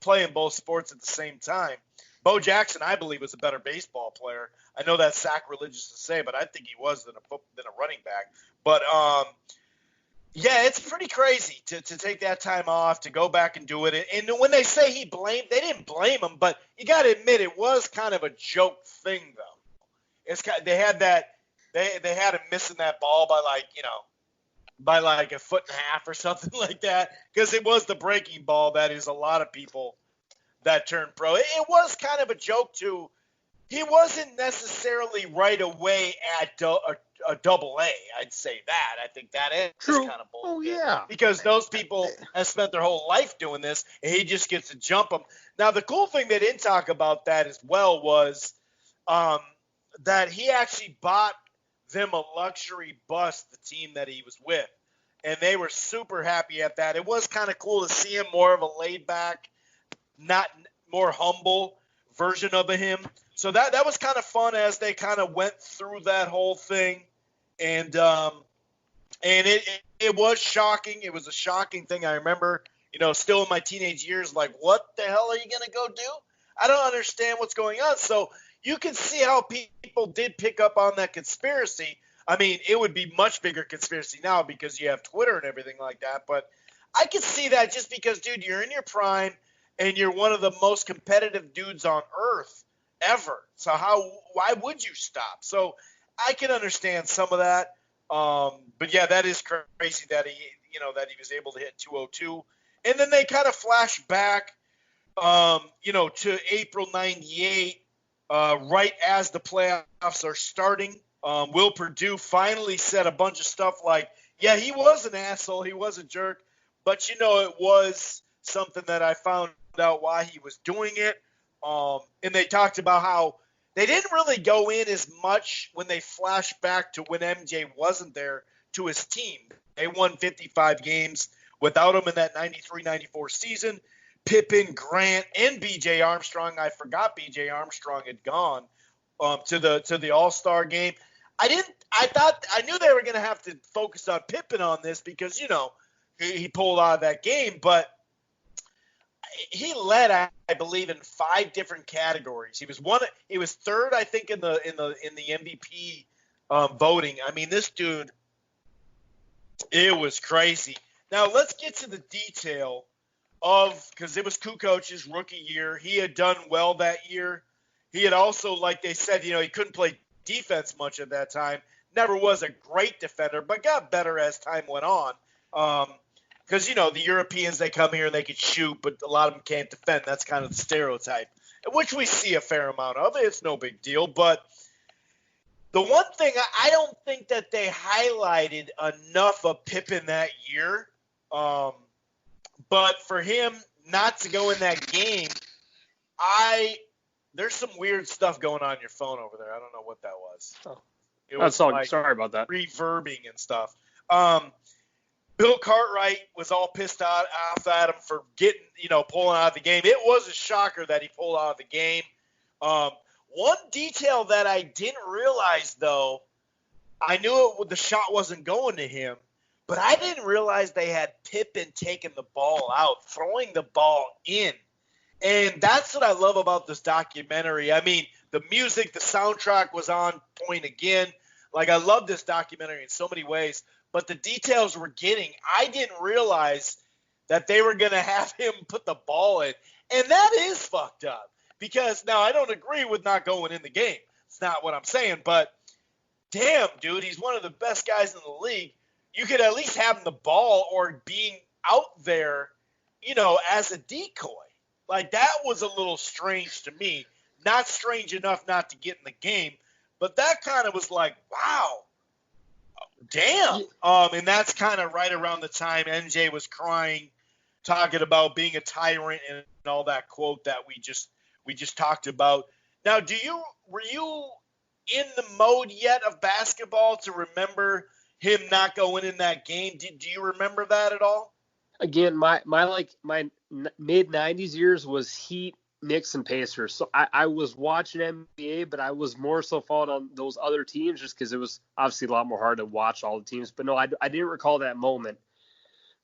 playing both sports at the same time. Bo Jackson, I believe, was a better baseball player. I know that's sacrilegious to say, but I think he was than a running back. But yeah, it's pretty crazy to take that time off, to go back and do it. And when they say they didn't blame him, but you got to admit it was kind of a joke thing, though. They had him missing that ball by like a foot and a half or something like that, because it was the breaking ball that is a lot of people that turned pro. It was kind of a joke too. He wasn't necessarily right away at a double A. I'd say that. I think that is True. kind of bullshit. Oh, yeah. Because those people have spent their whole life doing this, and he just gets to jump them. Now, the cool thing they didn't talk about that as well was that he actually bought them a luxury bus, the team that he was with, and they were super happy at that. It was kind of cool to see him more of a laid-back, not more humble version of him. So that was kind of fun as they kind of went through that whole thing, and it was shocking. It was a shocking thing. I remember, still in my teenage years, like, what the hell are you gonna go do? I don't understand what's going on. So you can see how people did pick up on that conspiracy. I mean, it would be much bigger conspiracy now because you have Twitter and everything like that. But I can see that just because, dude, you're in your prime and you're one of the most competitive dudes on earth ever. So why would you stop? So I can understand some of that. But yeah, that is crazy that he was able to hit 202. And then they kind of flash back, to April 98, right as the playoffs are starting. Will Purdue finally said a bunch of stuff like, yeah, he was an asshole, he was a jerk, but it was something that I found out why he was doing it. And they talked about how they didn't really go in as much when they flashed back to when MJ wasn't there to his team. They won 55 games without him in that 93-94 season. Pippen, Grant, and B.J. Armstrong. I forgot B.J. Armstrong had gone to the All-Star game. I knew they were going to have to focus on Pippen on this because, he pulled out of that game, but he led, I believe, in 5 different categories. He was third, I think, in the MVP voting. I mean, this dude, it was crazy. Now let's get to the detail because it was Kukoc's rookie year. He had done well that year. He had also, like they said, he couldn't play defense much at that time. Never was a great defender, but got better as time went on. Because, the Europeans, they come here and they can shoot, but a lot of them can't defend. That's kind of the stereotype, which we see a fair amount of. It's no big deal. But the one thing, I don't think that they highlighted enough of Pippen that year. But for him not to go in that game, there's some weird stuff going on your phone over there. I don't know what that was. Oh. It was sorry about that. Reverbing and stuff. Bill Cartwright was all pissed off at him for getting, pulling out of the game. It was a shocker that he pulled out of the game. One detail that I didn't realize, though, I knew the shot wasn't going to him, but I didn't realize they had Pippen taking the ball out, throwing the ball in. And that's what I love about this documentary. I mean, the music, the soundtrack was on point again. Like, I love this documentary in so many ways. But the details we're getting, I didn't realize that they were going to have him put the ball in. And that is fucked up. Because, now, I don't agree with not going in the game. It's not what I'm saying. But, damn, dude, he's one of the best guys in the league. You could at least have him the ball or being out there, as a decoy. Like, that was a little strange to me. Not strange enough not to get in the game. But that kind of was like, wow. Damn. And that's kind of right around the time MJ was crying, talking about being a tyrant and all that quote that we just talked about. Now, were you in the mode yet of basketball to remember him not going in that game? Do you remember that at all? Again, my mid 90s years was Heat, Knicks, and Pacers. So I was watching NBA, but I was more so followed on those other teams just because it was obviously a lot more hard to watch all the teams. But no, I didn't recall that moment.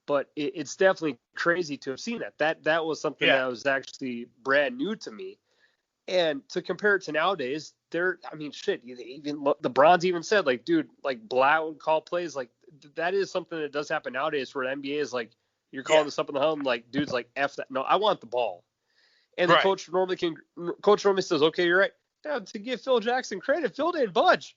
But it's definitely crazy to have seen that. That was something that was actually brand new to me. And to compare it to nowadays, shit, even LeBron's even said, like, dude, like, Blatt would call plays. Like, that is something that does happen nowadays where the NBA is like, you're calling this up in the home, like, dude's like, F that. No, I want the ball. And the coach normally says, okay, you're right. Now, to give Phil Jackson credit, Phil didn't budge.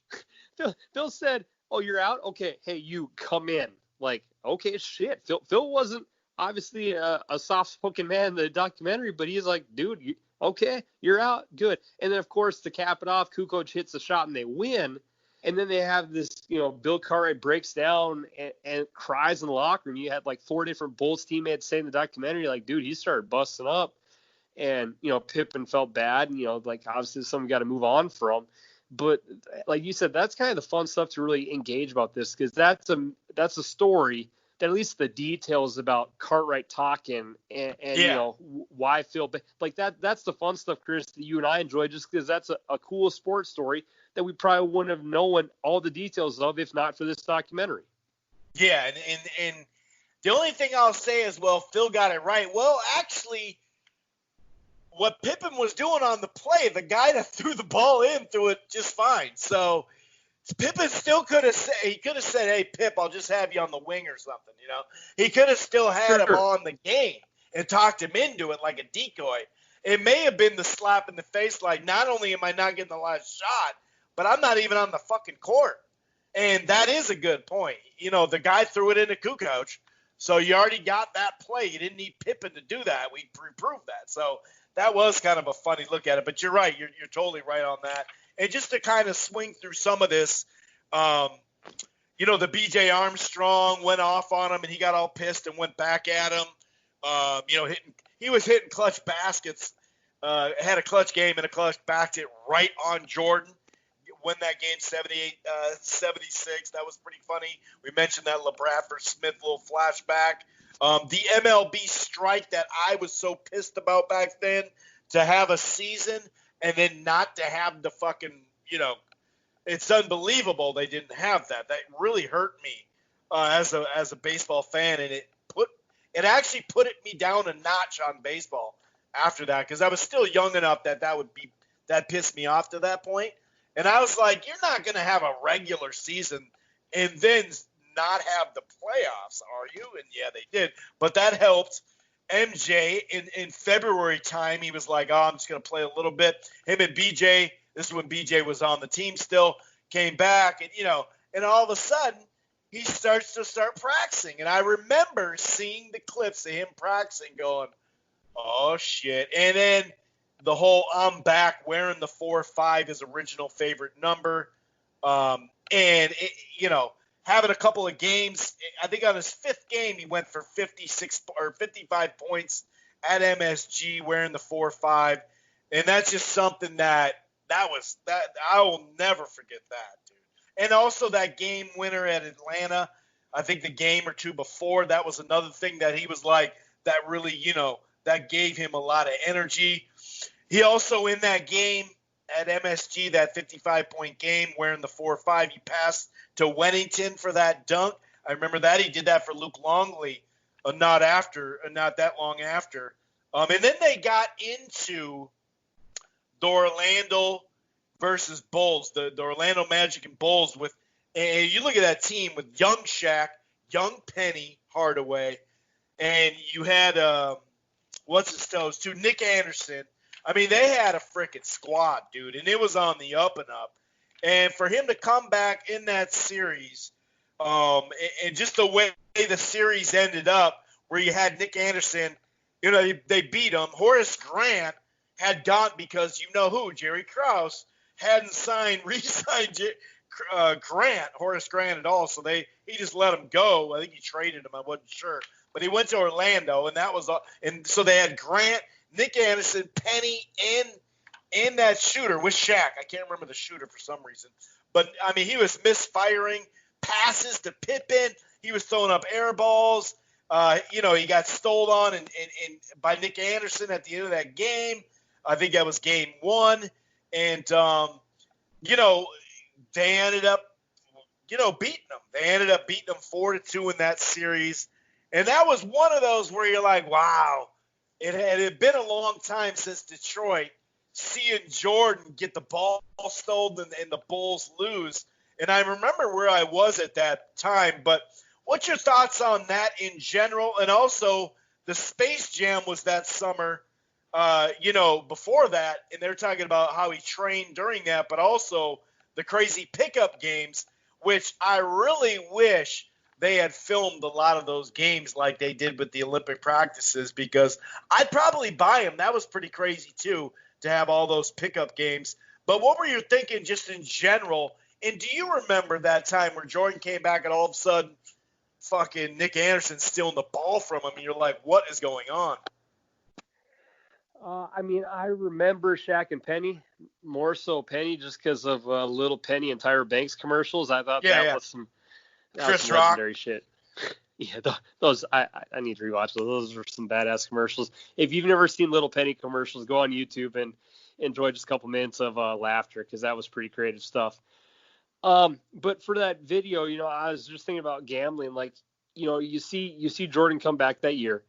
Phil said, oh, you're out? Okay, hey, you come in. Like, okay, shit. Phil wasn't obviously a soft-spoken man in the documentary, but he's like, dude, okay, you're out, good. And then, of course, to cap it off, Kukoc hits a shot and they win. And then they have this, Bill Cartwright breaks down and cries in the locker room. You had like 4 different Bulls teammates say in the documentary, like, dude, he started busting up. And, Pippen felt bad. And, like, obviously someone got to move on from. But like you said, that's kind of the fun stuff to really engage about this, because that's a story that at least the details about Cartwright talking and why Phil, like that's the fun stuff, Chris, that you and I enjoy, just because that's a cool sports story that we probably wouldn't have known all the details of if not for this documentary. Yeah, and the only thing I'll say is, well, Phil got it right. Well, actually, what Pippen was doing on the play, the guy that threw the ball in threw it just fine. So Pippen still could have said, hey, Pip, I'll just have you on the wing or something, He could have still had him on the game and talked him into it like a decoy. It may have been the slap in the face, like, not only am I not getting the last shot, but I'm not even on the fucking court. And that is a good point. The guy threw it into Kukoc, so you already got that play. You didn't need Pippen to do that. We proved that. So that was kind of a funny look at it. But you're right. You're totally right on that. And just to kind of swing through some of this, the B.J. Armstrong went off on him, and he got all pissed and went back at him. He was hitting clutch baskets, had a clutch game and a clutch backed it right on Jordan. Win that game 78-76. That was pretty funny. We mentioned that LeBradford Smith little flashback. The MLB strike that I was so pissed about back then, to have a season and then not to have the fucking, it's unbelievable they didn't have that. That really hurt me as a baseball fan, and it actually put me down a notch on baseball after that, because I was still young enough that pissed me off to that point. And I was like, you're not going to have a regular season and then not have the playoffs, are you? And yeah, they did. But that helped. MJ in February time, he was like, I'm just going to play a little bit. Him and BJ, this is when BJ was on the team still, came back. And, and all of a sudden, he starts to practicing. And I remember seeing the clips of him practicing going, oh, shit. And then the whole I'm back wearing the 4-5, his original favorite number. Having a couple of games, I think on his 5th game, he went for 56 or 55 points at MSG wearing the 4-5. And that's just something that I will never forget that, dude. And also that game winner at Atlanta, I think the game or two before, that was another thing that he was like, that really, that gave him a lot of energy. He also, in that game at MSG, that 55-point game wearing the 4-5, he passed to Wennington for that dunk. I remember that. He did that for Luke Longley not that long after. And then they got into the Orlando versus Bulls, the Orlando Magic and Bulls. And you look at that team with young Shaq, young Penny Hardaway, and you had Nick Anderson. I mean, they had a freaking squad, dude, and it was on the up and up. And for him to come back in that series, and just the way the series ended up, where you had Nick Anderson, they beat him. Horace Grant had gone because Jerry Krause hadn't re-signed Horace Grant at all, so he just let him go. I think he traded him. I wasn't sure, but he went to Orlando, and that was all. And so they had Grant, Nick Anderson, Penny, and that shooter with Shaq. I can't remember the shooter for some reason. But, I mean, he was misfiring passes to Pippen. He was throwing up air balls. He got stole on and by Nick Anderson at the end of that game. I think that was game 1. And, they ended up, beating them. They ended up beating them 4-2 in that series. And that was one of those where you're like, wow. It had been a long time since Detroit seeing Jordan get the ball stolen and the Bulls lose. And I remember where I was at that time. But what's your thoughts on that in general? And also, the Space Jam was that summer, before that. And they're talking about how he trained during that, but also the crazy pickup games, which I really wish they had filmed a lot of those games like they did with the Olympic practices, because I'd probably buy them. That was pretty crazy, too, to have all those pickup games. But what were you thinking just in general? And do you remember that time where Jordan came back and all of a sudden fucking Nick Anderson stealing the ball from him, and you're like, what is going on? I remember Shaq and Penny, more so Penny, just because of Little Penny and Tyra Banks commercials. I thought that was some legendary shit. Yeah, those I need to rewatch those. Those were some badass commercials. If you've never seen Little Penny commercials, go on YouTube and enjoy just a couple minutes of laughter, because that was pretty creative stuff. But for that video, I was just thinking about gambling. Like, you see Jordan come back that year,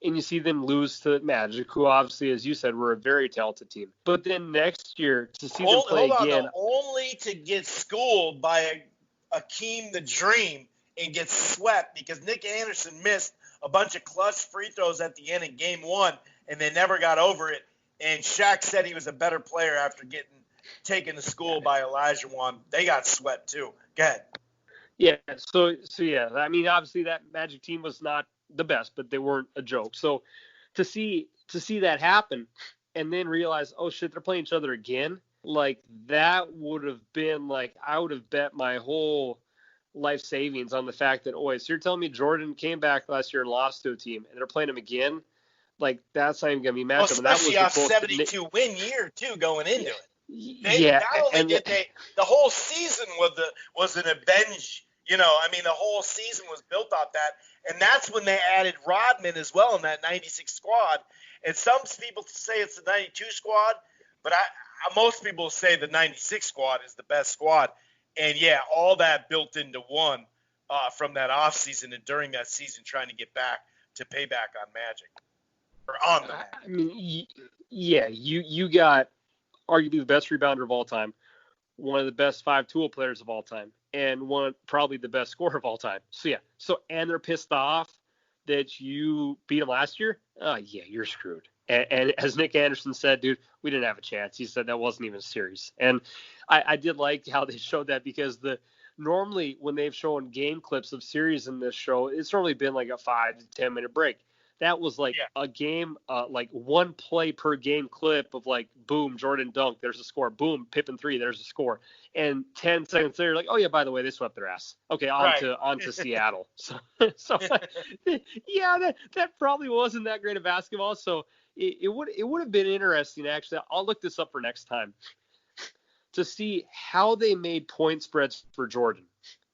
and you see them lose to Magic, who obviously, as you said, were a very talented team. But then next year, to see them play again. Only to get schooled by Akeem the Dream and get swept because Nick Anderson missed a bunch of clutch free throws at the end of game one, and they never got over it. And Shaq said he was a better player after getting taken to school by Olajuwon. They got swept too. Go ahead. Yeah, so yeah, I mean, obviously that Magic team was not the best, but they weren't a joke. So to see that happen and then realize, oh shit, they're playing each other again, like that would have been like, I would have bet my whole life savings on the fact that, so you're telling me Jordan came back last year and lost to a team and they're playing him again? Like, that's not even going to be matched up. Especially off 72 win year too going into it. The whole season was an avenge. The whole season was built off that. And that's when they added Rodman as well in that 96 squad. And some people say it's the 92 squad, but most people say the 96 squad is the best squad. And, yeah, all that built into one from that offseason and during that season trying to get back to pay back on Magic. Or on the Magic. I mean, yeah, you got arguably the best rebounder of all time, one of the best 5-tool players of all time, and probably the best scorer of all time. So, yeah. And they're pissed off that you beat them last year? Yeah, you're screwed. And as Nick Anderson said, dude, we didn't have a chance. He said that wasn't even a series. And I did like how they showed that, because normally when they've shown game clips of series in this show, it's normally been like a 5 to 10 minute break. That was like a game, like one play per game clip of like, boom, Jordan dunk, there's a score. Boom, Pippen 3, there's a score. And 10 seconds later, like, oh yeah, by the way, they swept their ass. Okay, on to Seattle. So yeah, that probably wasn't that great of basketball. So it would have been interesting, actually. I'll look this up for next time to see how they made point spreads for Jordan.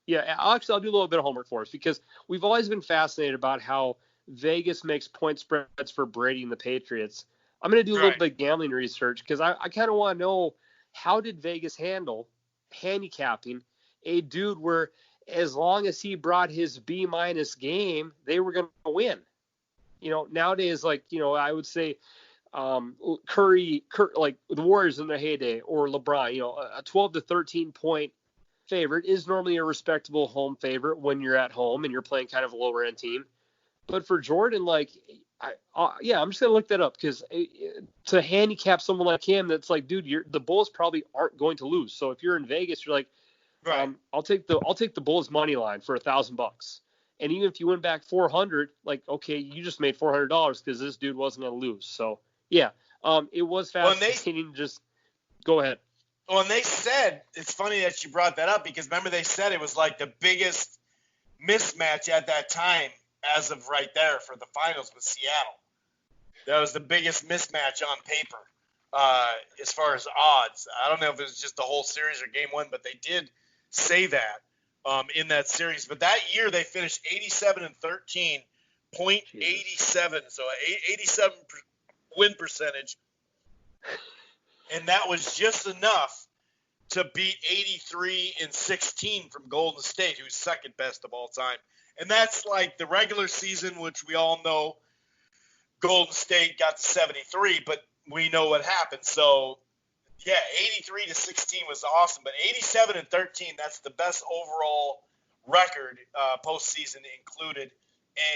Yeah, I'll do a little bit of homework for us, because we've always been fascinated about how Vegas makes point spreads for Brady and the Patriots. I'm going to do a little bit of gambling research, because I kind of want to know, how did Vegas handle handicapping a dude where as long as he brought his B- game, they were going to win. Nowadays, like, I would say Curry, like the Warriors in their heyday, or LeBron, a 12 to 13 point favorite is normally a respectable home favorite when you're at home and you're playing kind of a lower end team. But for Jordan, like, I'm just going to look that up, because to handicap someone like him, that's like, dude, the Bulls probably aren't going to lose. So if you're in Vegas, you're like, I'll take the Bulls money line for $1,000. And even if you win back 400, like, okay, you just made $400 because this dude wasn't going to lose. So yeah, it was fascinating. Just go ahead. Well, and they said, it's funny that you brought that up, because remember they said it was like the biggest mismatch at that time as of right there for the finals with Seattle. That was the biggest mismatch on paper as far as odds. I don't know if it was just the whole series or game one, but they did say that in that series. But that year they finished 87-13, .87, so 87 win percentage. And that was just enough to beat 83-16 from Golden State, who's second best of all time. And that's like the regular season, which we all know Golden State got to 73, but we know what happened. So Yeah, 83-16 was awesome, but 87-13, that's the best overall record, postseason included.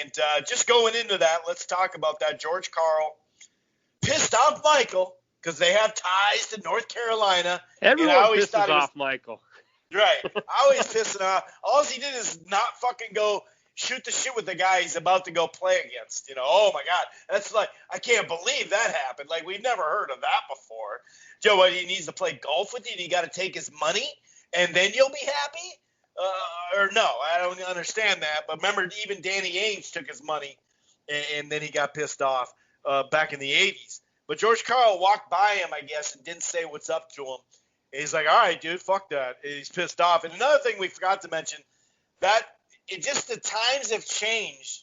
And just going into that, let's talk about that. George Karl pissed off Michael because they have ties to North Carolina. And I Everyone always thought pisses he was off Michael. right. I always pissing off. All he did is not fucking go shoot the shit with the guy he's about to go play against. Oh my God, that's like I can't believe that happened. Like we've never heard of that before. Joe, what, he needs to play golf with you? And you got to take his money, and then you'll be happy? Or no, I don't understand that. But remember, even Danny Ainge took his money, and then he got pissed off back in the 80s. But George Karl walked by him, I guess, and didn't say what's up to him. And he's like, all right, dude, fuck that. And he's pissed off. And another thing we forgot to mention, that it just the times have changed.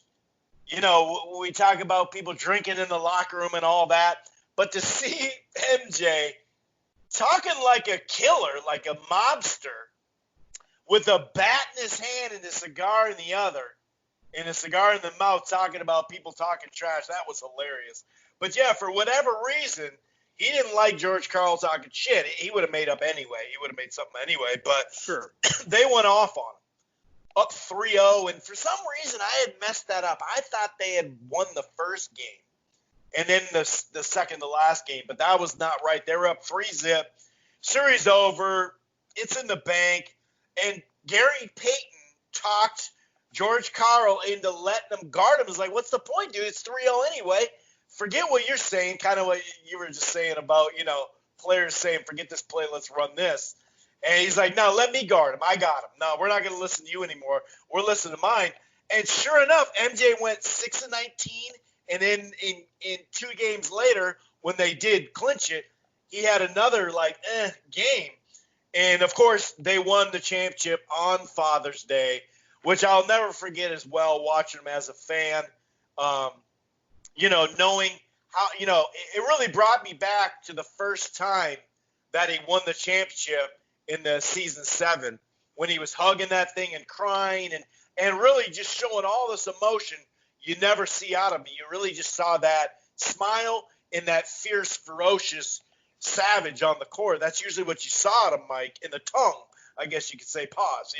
We talk about people drinking in the locker room and all that. But to see MJ talking like a killer, like a mobster, with a bat in his hand and a cigar in the other, and a cigar in the mouth, talking about people talking trash, that was hilarious. But yeah, for whatever reason, he didn't like George Karl talking shit. He would have made up anyway. He would have made something anyway. But Sure. They went off on him, up 3-0. And for some reason, I had messed that up. I thought they had won the first game and then the second to last game. But that was not right. They were up 3-0. Series over. It's in the bank. And Gary Payton talked George Karl into letting him guard him. It's like, what's the point, dude? It's 3-0 anyway. Forget what you're saying, kind of what you were just saying about, players saying, forget this play, let's run this. And he's like, no, let me guard him. I got him. No, we're not going to listen to you anymore. We're listening to mine. And sure enough, MJ went 6-19, and then in 2 games later, when they did clinch it, he had another, game. And, of course, they won the championship on Father's Day, which I'll never forget as well, watching him as a fan. Knowing how, it really brought me back to the first time that he won the championship in the season 7, when he was hugging that thing and crying and really just showing all this emotion you never see out of him. You really just saw that smile and that fierce, ferocious savage on the court. That's usually what you saw out of Mike, in the tongue, I guess you could say, pause,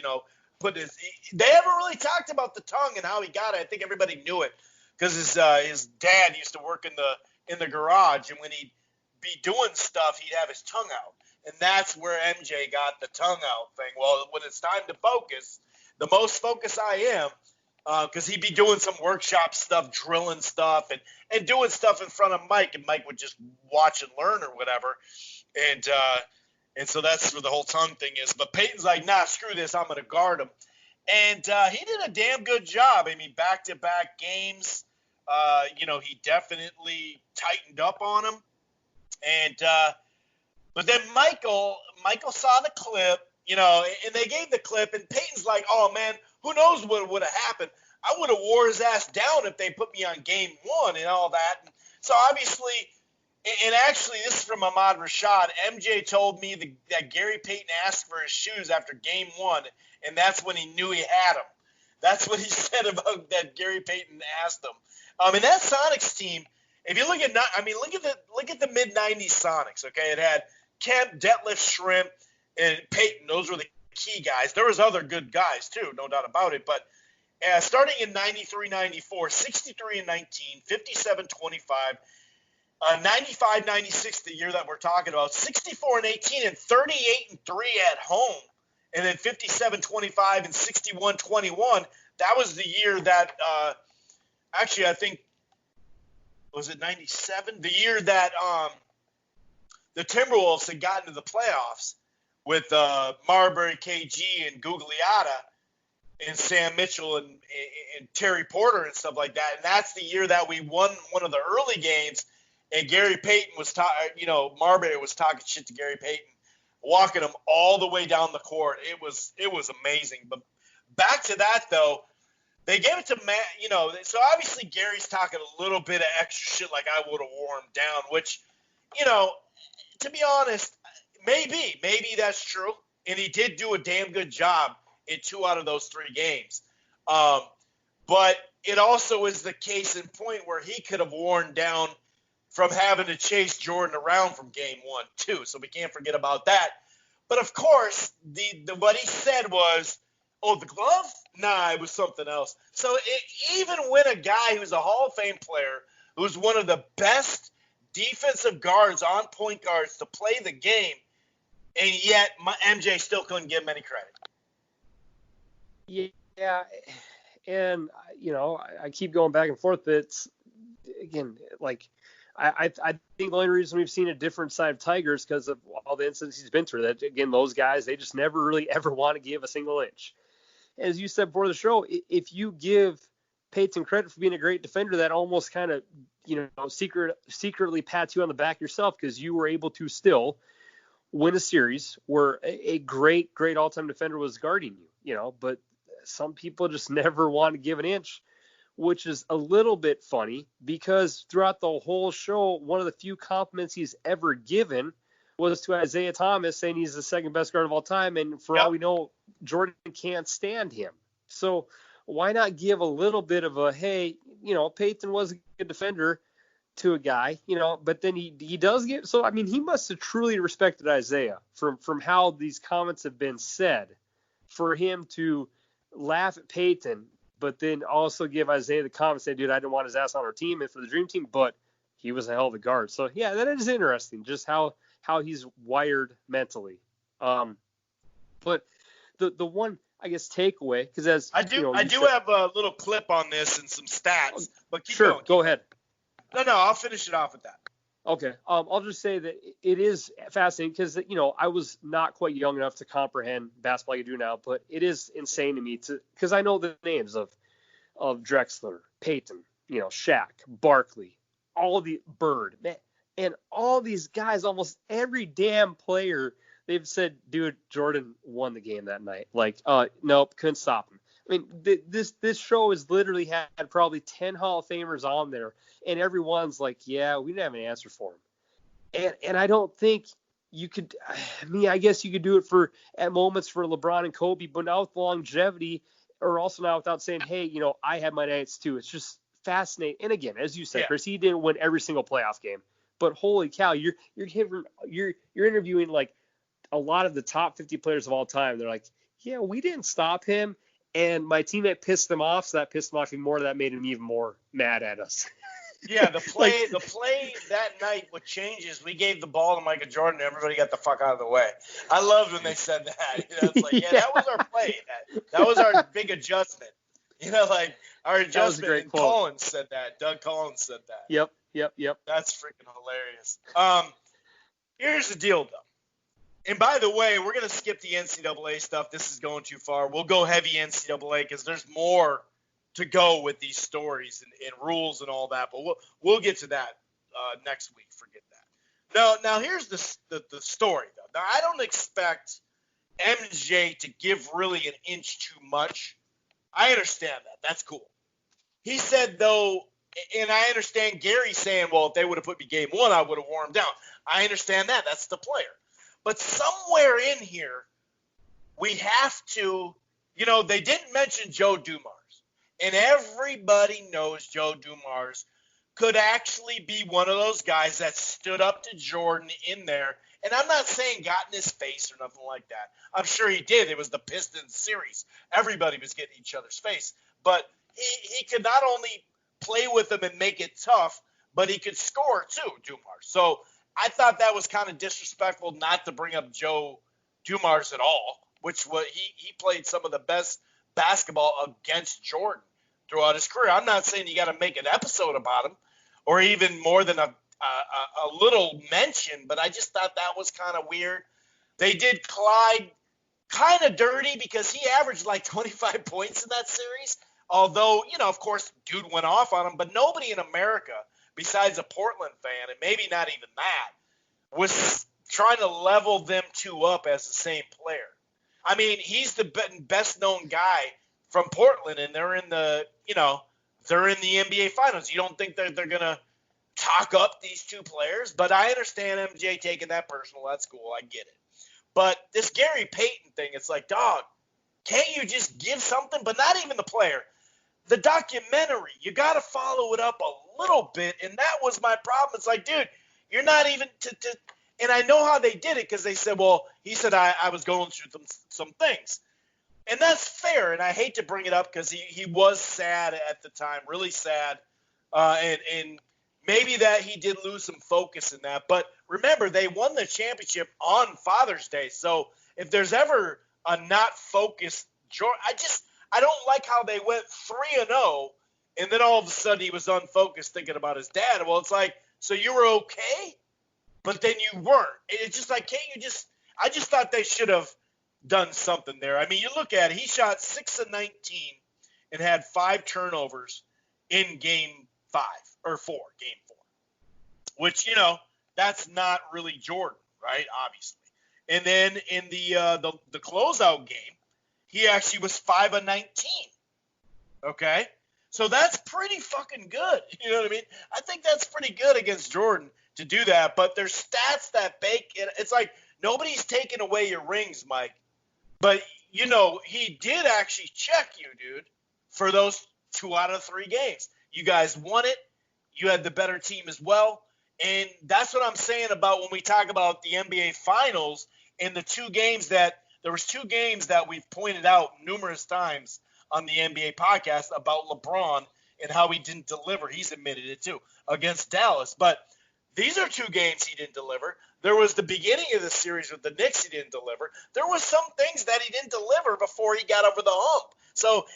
But they haven't really talked about the tongue and how he got it. I think everybody knew it, because his dad used to work in the garage, and when he'd be doing stuff, he'd have his tongue out, and that's where MJ got the tongue out thing. Well, when it's time to focus, the most focused I am, because he'd be doing some workshop stuff, drilling stuff, and doing stuff in front of Mike, and Mike would just watch and learn or whatever, and so that's where the whole tongue thing is. But Peyton's like, nah, screw this, I'm going to guard him. And he did a damn good job. I mean, back-to-back games, he definitely tightened up on him. And but then Michael saw the clip, and they gave the clip, and Peyton's like, oh, man, who knows what would have happened. I would have wore his ass down if they put me on game 1 and all that. And so obviously, and actually this is from Ahmad Rashad, MJ told me that Gary Payton asked for his shoes after game 1, and that's when he knew he had them. That's what he said about that Gary Payton asked him. And that Sonics team, if you look at the mid-90s Sonics, okay? It had Kemp, Detlef Schrempf, and Payton. Those were the key guys. There was other good guys too, no doubt about it. But starting in 93-94, 63-19, 57-25, 95-96, the year that we're talking about, 64-18, and 38-3 at home. And then 57-25 and 61-21. That was the year that actually I think, was it 97? The year that the Timberwolves had gotten to the playoffs with Marbury, KG, and Gugliotta, and Sam Mitchell and Terry Porter and stuff like that. And that's the year that we won one of the early games, and Gary Payton was Marbury was talking shit to Gary Payton, walking him all the way down the court. It was amazing. But back to that, though, they gave it to Matt, so obviously Gary's talking a little bit of extra shit like I would have wore him down, which, to be honest, maybe that's true. And he did do a damn good job in 2 out of those 3 games. But it also is the case in point where he could have worn down from having to chase Jordan around from game 1, too. So we can't forget about that. But, of course, what he said was, oh, the glove? Nah, it was something else. So even when a guy who's a Hall of Fame player, who's one of the best defensive guards on point guards to play the game, and yet MJ still couldn't give him any credit. Yeah, and, I keep going back and forth, but it's, again, like, I think the only reason we've seen a different side of Tigers because of all the incidents he's been through. That, again, those guys, they just never really ever want to give a single inch. As you said before the show, if you give Payton credit for being a great defender, that almost kind of, secretly pats you on the back yourself because you were able to still win a series where a great all-time defender was guarding you, but some people just never want to give an inch, which is a little bit funny because throughout the whole show, one of the few compliments he's ever given was to Isaiah Thomas, saying he's the second best guard of all time. And for all we know, Jordan can't stand him. So why not give a little bit of a, hey, Payton was a good defender to a guy, but then he does give. So, I mean, he must have truly respected Isaiah from how these comments have been said for him to laugh at Payton, but then also give Isaiah the comment, say, dude, I didn't want his ass on our team and for the dream team, but he was a hell of a guard. So, yeah, that is interesting, just how he's wired mentally. But the one, I guess, takeaway, because as I do have a little clip on this and some stats, but keep going. Go ahead. No, I'll finish it off with that. Okay. I'll just say that it is fascinating because, I was not quite young enough to comprehend basketball like I do now, but it is insane to me because I know the names of Drexler, Payton, Shaq, Barkley, all the Bird, man, and all these guys, almost every damn player, they've said, dude, Jordan won the game that night. Like, nope, couldn't stop him. I mean, this show has literally had probably 10 Hall of Famers on there, and everyone's like, yeah, we didn't have an answer for him. And I don't think you could – I guess you could do it at moments for LeBron and Kobe, but now with longevity, or also now without saying, hey, I had my nights too. It's just fascinating. And again, as you said, Chris, he didn't win every single playoff game. But holy cow, you're interviewing like a lot of the top 50 players of all time. They're like, yeah, we didn't stop him. And my teammate pissed them off, so that pissed them off even more. That made him even more mad at us. Yeah, the play that night, what changes, we gave the ball to Michael Jordan, and everybody got the fuck out of the way. I loved when they said that. It's like, that was our play. That was our big adjustment. Our adjustment. And Collins said that. Doug Collins said that. Yep. That's freaking hilarious. Here's the deal, though. And by the way, we're going to skip the NCAA stuff. This is going too far. We'll go heavy NCAA because there's more to go with these stories and rules and all that. But we'll get to that next week. Forget that. Now here's the story, though. Now, I don't expect MJ to give really an inch too much. I understand that. That's cool. He said, though, and I understand Gary saying, well, if they would have put me game 1, I would have worn him down. I understand that. That's the player. But somewhere in here, we have to, they didn't mention Joe Dumars. And everybody knows Joe Dumars could actually be one of those guys that stood up to Jordan in there. And I'm not saying got in his face or nothing like that. I'm sure he did. It was the Pistons series. Everybody was getting each other's face. But he could not only play with them and make it tough, but he could score too, Dumars. So I thought that was kind of disrespectful not to bring up Joe Dumars at all, which was he played some of the best basketball against Jordan throughout his career. I'm not saying you got to make an episode about him or even more than a little mention, but I just thought that was kind of weird. They did Clyde kind of dirty because he averaged like 25 points in that series, although, of course, dude went off on him, but nobody in America besides a Portland fan, and maybe not even that, was trying to level them two up as the same player. I mean, he's the best-known guy from Portland, and they're in the NBA Finals. You don't think they're going to talk up these two players? But I understand MJ taking that personal. That's cool. I get it. But this Gary Payton thing, it's like, dog, can't you just give something? But not even the player. The documentary, you got to follow it up a little bit, and that was my problem. It's like, dude, you're not even and I know how they did it because they said, well, he said I was going through some things. And that's fair, and I hate to bring it up because he was sad at the time, really sad, and maybe that he did lose some focus in that. But remember, they won the championship on Father's Day, so if there's ever a not focused Jordan, I don't like how they went 3-0, and then all of a sudden he was unfocused thinking about his dad. Well, it's like, so you were okay, but then you weren't. It's just like, I just thought they should have done something there. I mean, you look at it, he shot 6 of 19 and had 5 turnovers in game 4, which, that's not really Jordan, right? Obviously. And then in the closeout game, he actually was 5 of 19. Okay? So that's pretty fucking good. You know what I mean? I think that's pretty good against Jordan to do that, but there's stats that bake it. It's like nobody's taking away your rings, Mike. But, he did actually check you, dude, for those 2 out of 3 games. You guys won it. You had the better team as well. And that's what I'm saying about when we talk about the NBA Finals and the 2 games that – there was 2 games that we've pointed out numerous times on the NBA podcast about LeBron and how he didn't deliver. He's admitted it too, against Dallas. But these are 2 games he didn't deliver. There was the beginning of the series with the Knicks he didn't deliver. There was some things that he didn't deliver before he got over the hump. So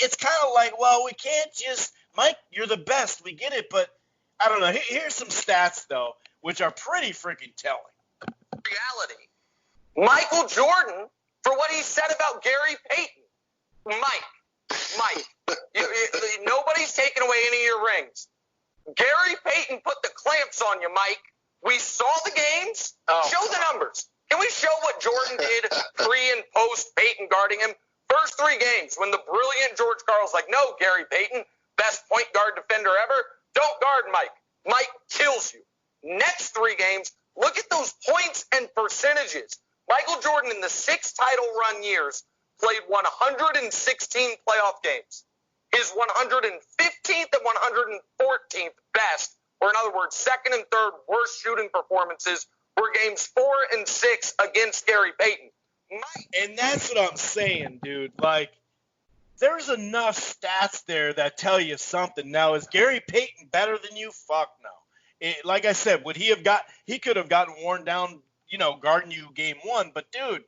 it's kind of like, well, we can't just – Mike, you're the best. We get it. But I don't know. Here's some stats, though, which are pretty freaking telling. Reality. Michael Jordan, for what he said about Gary Payton. Mike, nobody's taking away any of your rings. Gary Payton put the clamps on you, Mike. We saw the games. Show the numbers. Can we show what Jordan did pre and post Payton guarding him? First 3 games when the brilliant George Karl's like, no, Gary Payton, best point guard defender ever. Don't guard Mike. Mike kills you. Next 3 games, look at those points and percentages. Michael Jordan in the 6 title run years played 116 playoff games. His 115th and 114th best, or in other words, second and third worst shooting performances, were games 4 and 6 against Gary Payton. And that's what I'm saying, dude. Like, there's enough stats there that tell you something. Now, is Gary Payton better than you? Fuck no. Like I said, he could have gotten worn down, guarding you game 1. But, dude,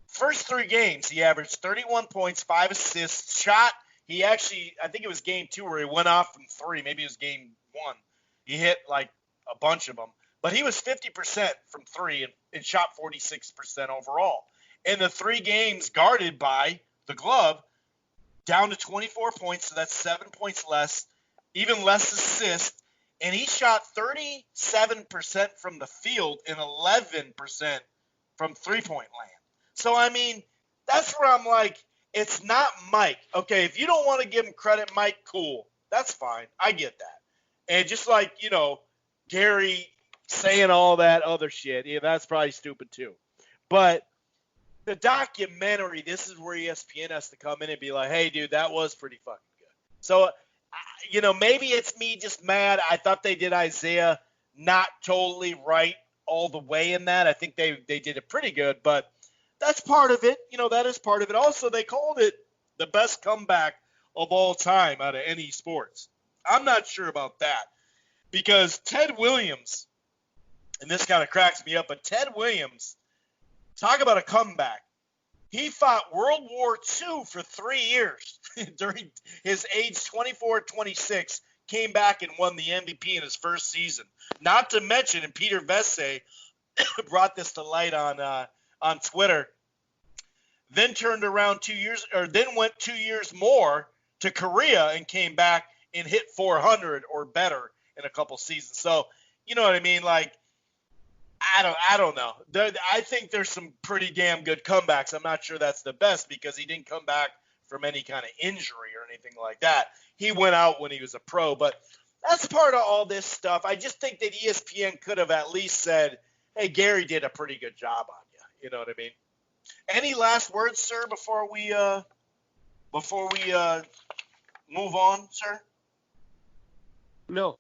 first 3 games, he averaged 31 points, 5 assists, shot. He actually, I think it was game 2 where he went off from 3. Maybe it was game 1. He hit like a bunch of them. But he was 50% from 3 and shot 46% overall. And the 3 games guarded by the glove, down to 24 points, so that's 7 points less, even less assists. And he shot 37% from the field and 11% from three-point land. So, I mean, that's where I'm like, it's not Mike. Okay, if you don't want to give him credit, Mike, cool. That's fine. I get that. And just like, Gary saying all that other shit, that's probably stupid too. But the documentary, this is where ESPN has to come in and be like, hey, dude, that was pretty fucking good. So, maybe it's me just mad. I thought they did Isaiah not totally right all the way in that. I think they did it pretty good, but that's part of it. That is part of it. Also, they called it the best comeback of all time out of any sports. I'm not sure about that because Ted Williams, and this kind of cracks me up, but Ted Williams, talk about a comeback. He fought World War II for 3 years during his age 24-26, came back and won the MVP in his first season. Not to mention, and Peter Vesse brought this to light on Twitter, then turned around 2 years, or then went 2 years more to Korea and came back and hit 400 or better in a couple seasons. So, you know what I mean? Like, I don't know. I think there's some pretty damn good comebacks. I'm not sure that's the best because he didn't come back from any kind of injury or anything like that. He went out when he was a pro, but that's part of all this stuff. I just think that ESPN could have at least said, hey, Gary did a pretty good job on you. You know what I mean? Any last words, sir, before we move on, sir? No.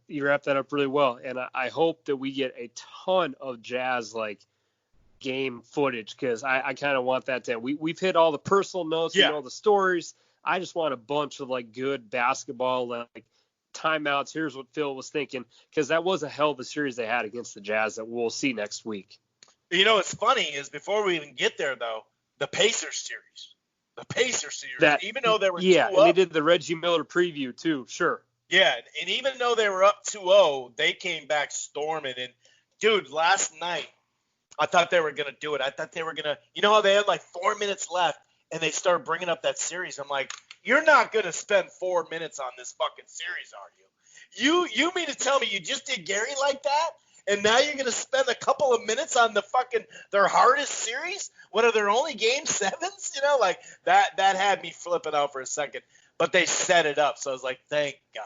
You wrapped that up really well, and I hope that we get a ton of Jazz game footage, because I kind of want that. We've hit all the personal notes, Yeah. the stories. I just want a bunch of good basketball timeouts. Here's what Phil was thinking, because that was a hell of a series they had against the Jazz that we'll see next week. What's funny is, before we even get there though, the Pacers series, even though they were 2-0, and they did the Reggie Miller preview too. Sure. Yeah, and even though they were up 2-0, they came back storming. And dude, last night I thought they were gonna do it. I thought they were gonna, how they had 4 minutes left and they started bringing up that series. I'm like, you're not gonna spend 4 minutes on this fucking series, are you? You mean to tell me you just did Gary like that? And now you're going to spend a couple of minutes on their hardest series? What are their only game 7s? That had me flipping out for a second. But they set it up, so I was like, thank God.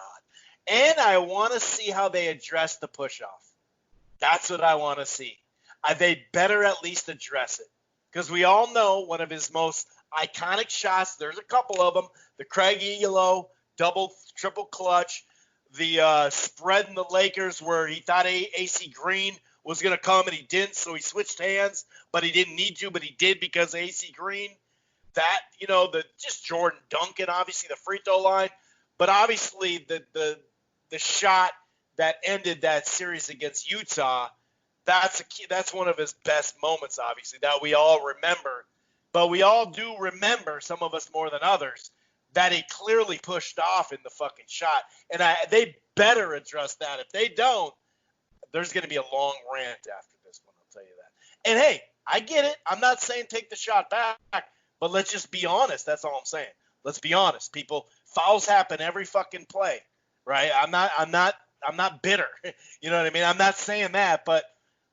And I want to see how they address the push-off. That's what I want to see. They better at least address it. Because we all know one of his most iconic shots, there's a couple of them, the Craig Elo double, triple clutch, the spread in the Lakers where he thought AC Green was going to come and he didn't, so he switched hands, but he didn't need to, but he did because of AC Green. That, just Jordan Duncan, obviously the free throw line, but obviously the shot that ended that series against Utah, that's one of his best moments, obviously, that we all remember. But we all do remember, some of us more than others, that he clearly pushed off in the fucking shot. And they better address that. If they don't, there's going to be a long rant after this one, I'll tell you that. And, hey, I get it. I'm not saying take the shot back, but let's just be honest. That's all I'm saying. Let's be honest, people. Fouls happen every fucking play, right? I'm not bitter. You know what I mean? I'm not saying that, but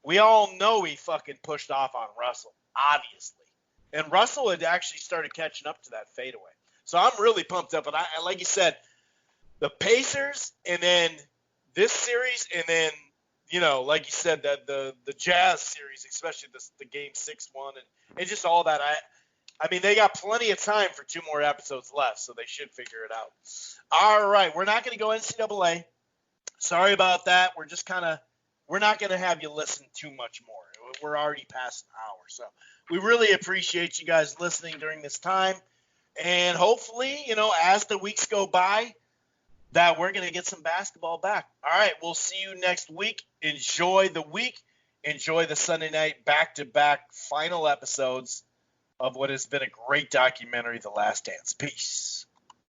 we all know he fucking pushed off on Russell, obviously. And Russell had actually started catching up to that fadeaway. So I'm really pumped up. And I like you said, the Pacers and then this series and then, like you said, that the Jazz series, especially the Game 6 one and just all that. I mean, they got plenty of time for 2 more episodes left, so they should figure it out. All right, we're not going to go NCAA. Sorry about that. We're not going to have you listen too much more. We're already past an hour. So we really appreciate you guys listening during this time. And hopefully, as the weeks go by, that we're going to get some basketball back. All right, we'll see you next week. Enjoy the week. Enjoy the Sunday night back-to-back final episodes of what has been a great documentary, The Last Dance. Peace.